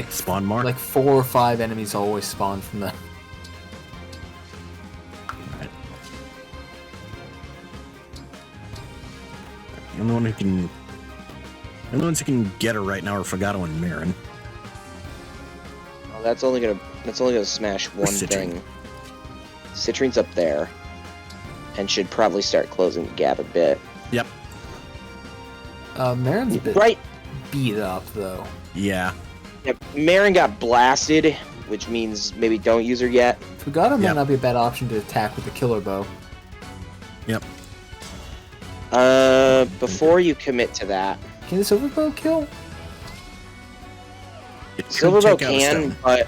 Spawn mark? like 4 or 5 enemies always spawn from them. Alright. The only ones who can get her right now are Fagato and Marin. Well, that's only gonna smash one Citrine. thing. Citrine's up there, and should probably start closing the gap a bit. Yep. Marin's a bit Right. beat up though. Yeah. Yep. Marin got blasted which means maybe don't use her yet. Fugata might Yep. not be a bad option to attack with the killer bow. Yep. Before you commit to that, Can the silver bow kill? It could Silverbow take out a can, stone.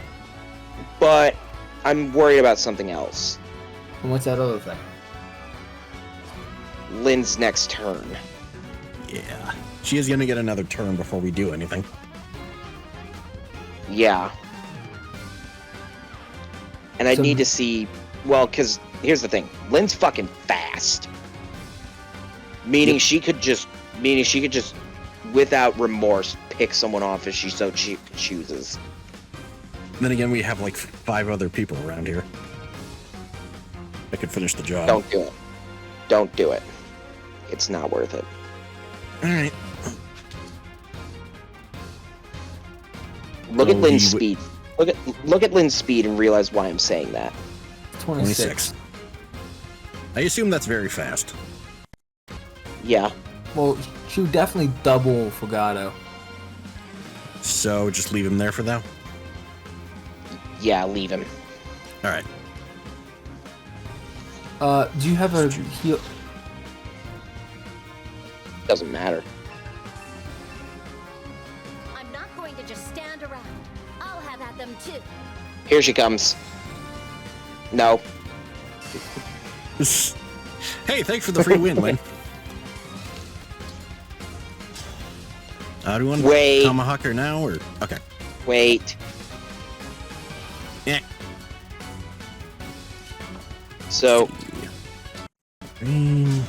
but I'm worried about something else. And what's that other thing? Lynn's next turn. Yeah. She is going to get another turn before we do anything. Yeah. And I So- need to see, well, because here's the thing. Lynn's fucking fast. Meaning she could just, without remorse, pick someone off if she so chooses. Then again, we have like 5 other people around here. I could finish the job. Don't do it. Don't do it. It's not worth it. Alright. Look at So Lynn's he speed. Look at Lynn's speed and realize why I'm saying that. 26. I assume that's very fast. Yeah. Well, she would definitely double Fugato. So just leave him there for now? Yeah, leave him. Alright. Do you have a heal? Doesn't matter. I'm not going to just stand around. I'll have at them too. Here she comes. No. Hey, thanks for the free win, Lynn. Do we want to Wait. tomahawk her now, or... Okay. Wait. Yeah. So, Green.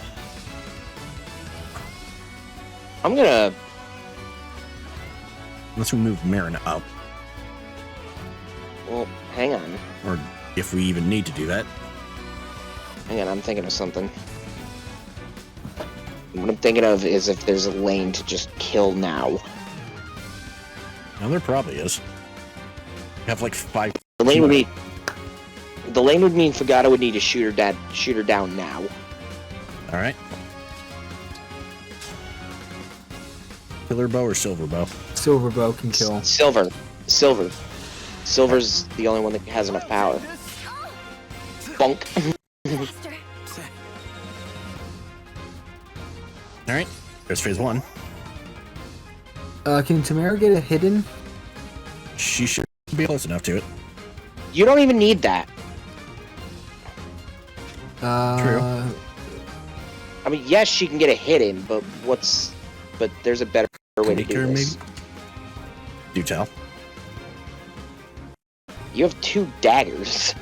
I'm gonna... Let's move Marina up, Well, hang on. or if we even need to do that. Hang on, I'm thinking of something. What I'm thinking of is if there's a lane to just kill now. Now there probably is. We have like 5. The lane would be... The lane would mean Fugato would need to shoot her down now. Alright. Killer bow or silver bow? Silver bow can kill. Silver. Silver's the only one that has enough power. Bunk. Faster. Alright. There's phase 1. Can Tamara get a hidden? She should be close enough to it. You don't even need that. True. I mean, yes, she can get a hidden, but there's a better way to Make do her, this. maybe? Do tell. You have 2 daggers.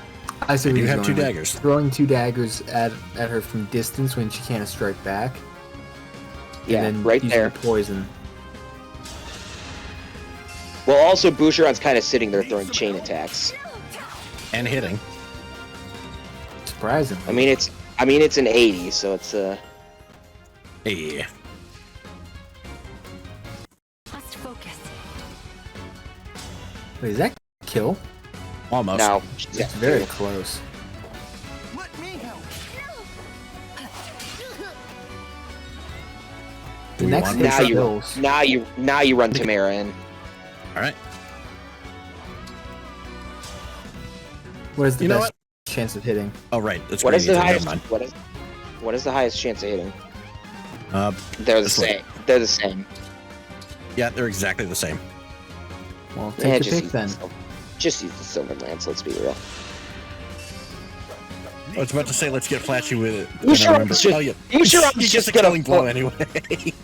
I see I where do he's have going 2 with. daggers. Throwing 2 daggers at her from distance when she can't strike back. Yeah, and then right using there. Poison. Well, also, Boucheron's kind of sitting there throwing chain attacks. And hitting. Surprising. I mean, it's an 80, so it's Hey. Must focus. Wait, is that kill? Almost. no. It's very close. Let me help. The we next want hit Now you, kills. now you run Tamara in. Alright. What is the You know best chance of hitting? Oh, right. That's What is the gradient, highest? never mind. What is the highest chance of hitting? This They're the one. same. They're the same. Yeah, they're exactly the same. Well, Yeah, take your just pick use then. Just use the silver lance. Let's be real. I was about to say, let's get flashy with it. You sure remember. it's just- Oh, yeah. you sure He it's gets just a gonna killing blow fl- anyway.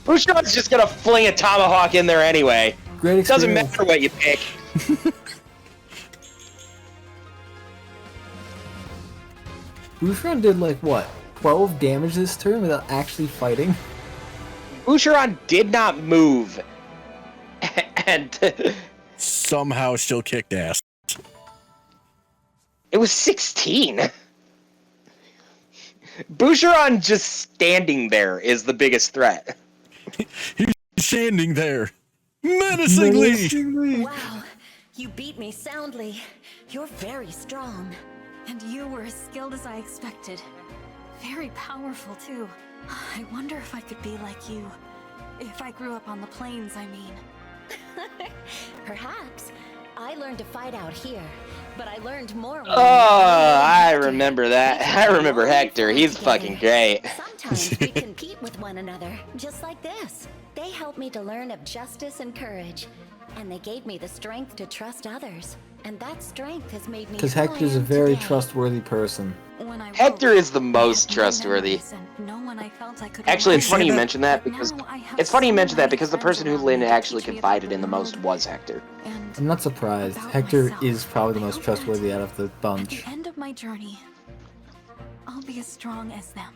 Boucheron's just gonna fling a tomahawk in there anyway. Great It doesn't experience. matter what you pick. Boucheron did like what? 12 damage this turn without actually fighting? Boucheron did not move. And Somehow still kicked ass. it was 16. Boucheron just standing there is the biggest threat. He's standing there. Menacingly! Wow, you beat me soundly. You're very strong. And you were as skilled as I expected. Very powerful, too. I wonder if I could be like you. If I grew up on the plains, I mean. Perhaps. I learned to fight out here, but I learned more. Oh, I remember that. I remember Hector. He's fucking great. Sometimes we compete with one another, just like this. They helped me to learn of justice and courage, and they gave me the strength to trust others. And that strength has made me. Because who I Hector's a am very today. trustworthy person. When I Hector woke, is the most I had no trustworthy. memories and no one I felt I could Actually, it's rely funny you on. mention that But because now I have it's funny you so mention that many because the friends person who around Lynn me to actually teach me confided about in the the most world. was Hector. And I'm not surprised. about Hector myself. is probably the I most hope trustworthy that out of the At bunch. the end of my journey, I'll be as strong as them.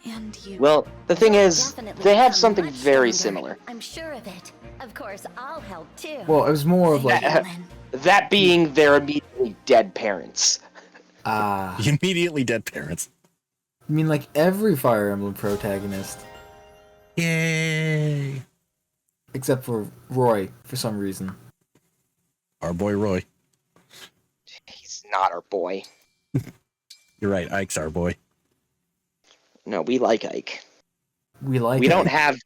And you. Well, the thing You'll is, definitely they have become something much very stronger. similar. I'm sure of it. Of course, I'll help too. Well, it was more of like, Thank you, Lynn. That being their immediately dead parents. Immediately dead parents. I mean, like every Fire Emblem protagonist, Yay! except for Roy, for some reason. Our boy Roy. He's not our boy. You're right, Ike's our boy. No, we like Ike. We like. We don't Ike.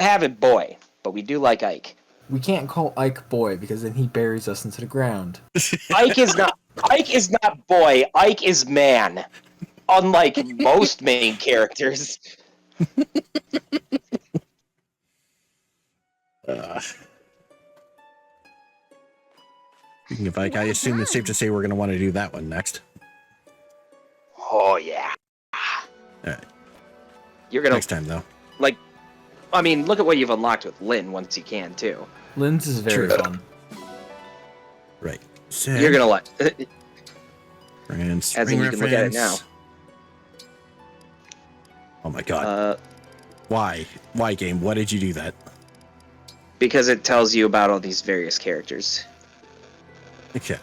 have a boy, but we do like Ike. We can't call Ike boy because then he buries us into the ground. Ike is not boy, Ike is man. Unlike most main characters. Speaking of Ike, I assume it's safe to say we're going to want to do that one next. Oh yeah. Alright. You're gonna Next time, though. like I mean, look at what you've unlocked with Lynn once you can too. Lynn's is very True. fun. Right. So, You're gonna like As as in you can look at it now. Oh my god. Why? Why, game? Why did you do that? Because it tells you about all these various characters. Okay.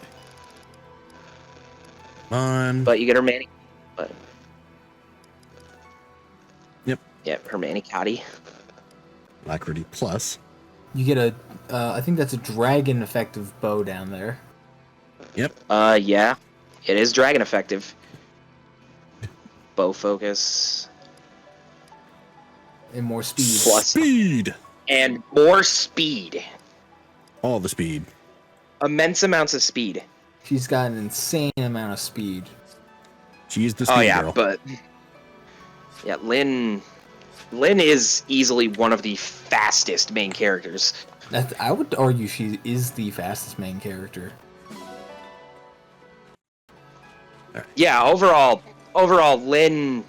Come on. But you get her Manny. But Yep. yeah, her Manicotti. Alacrity Plus. You get a, I think that's a dragon effective bow down there. Yep. Yeah. It is dragon effective. Bow focus. And more speed. Plus Speed! and more speed. All the speed. Immense amounts of speed. She's got an insane amount of speed. She's the speed Oh yeah, girl. but yeah, Lynn is easily one of the fastest main characters. I would argue she is the fastest main character. Yeah, overall, Lynn,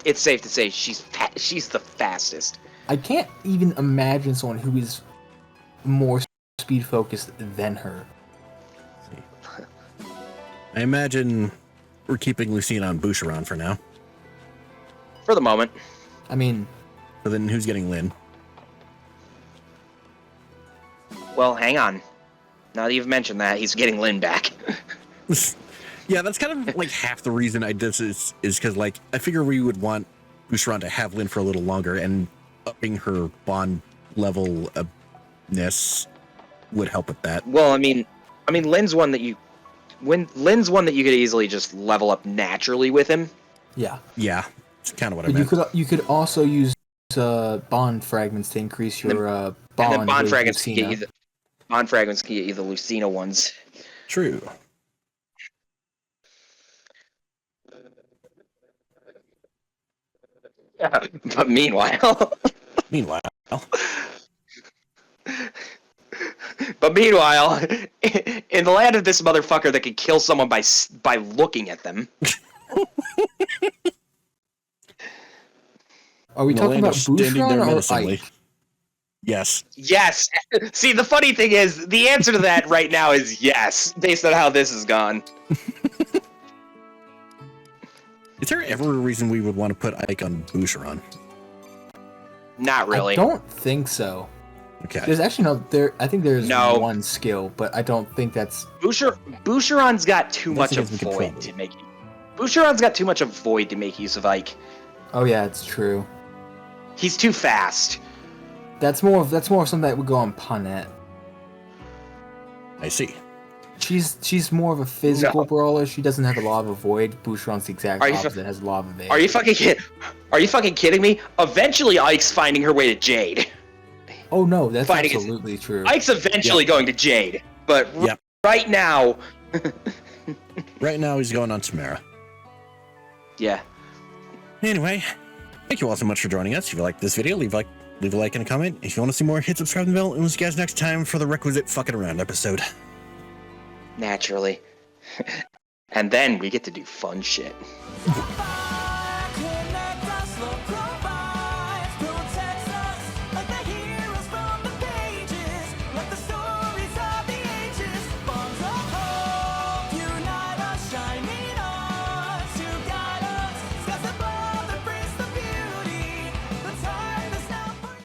it's safe to say she's the fastest. I can't even imagine someone who is more speed focused than her. I imagine we're keeping Lucina on Boucheron for now. For the moment. I mean, So then who's getting Lynn? Well, hang on. Now that you've mentioned that, he's getting Lynn back. Yeah, that's kind of like half the reason I did this is because like I figure we would want Boucheron to have Lynn for a little longer, and upping her bond level-ness would help with that. Well, I mean, Lynn's one that you could easily just level up naturally with him. yeah. Yeah, it's kind of what I But meant. you could also use bond fragments to increase your And bond. then bond with fragments can Lucina. get you the Lucina ones. True. Yeah, but meanwhile, Meanwhile, in the land of this motherfucker that can kill someone by looking at them. Are we the talking land about is standing there Boucheron or menacingly. Ike? Yes. Yes. See, the funny thing is, the answer to that right now is yes, based on how this has gone. Is there ever a reason we would want to put Ike on Boucheron? Not really. I don't think so. Okay. There's actually no there. I think there's No. one skill, but I don't think that's. Boucheron's got too Unless much he of has the control. void to make. Boucheron's got too much of void to make use of Ike. Oh yeah, it's true. He's too fast. That's more of something that would go on Punette. I see. She's more of a physical No. brawler. She doesn't have a lot of a void. Boucheron's the exact Are you opposite. Has a lot of evade. Are you fucking kidding me? Eventually, Ike's finding her way to Jade. Oh no, that's Fighting is- absolutely true. Ike's eventually going to Jade. But Yep. right now, Right now, he's going on Tamara. yeah. Anyway, thank you all so much for joining us. If you liked this video, leave a like and a comment. If you want to see more, hit subscribe and bell. And we'll see you guys next time for the requisite fucking around episode. Naturally. And then we get to do fun shit.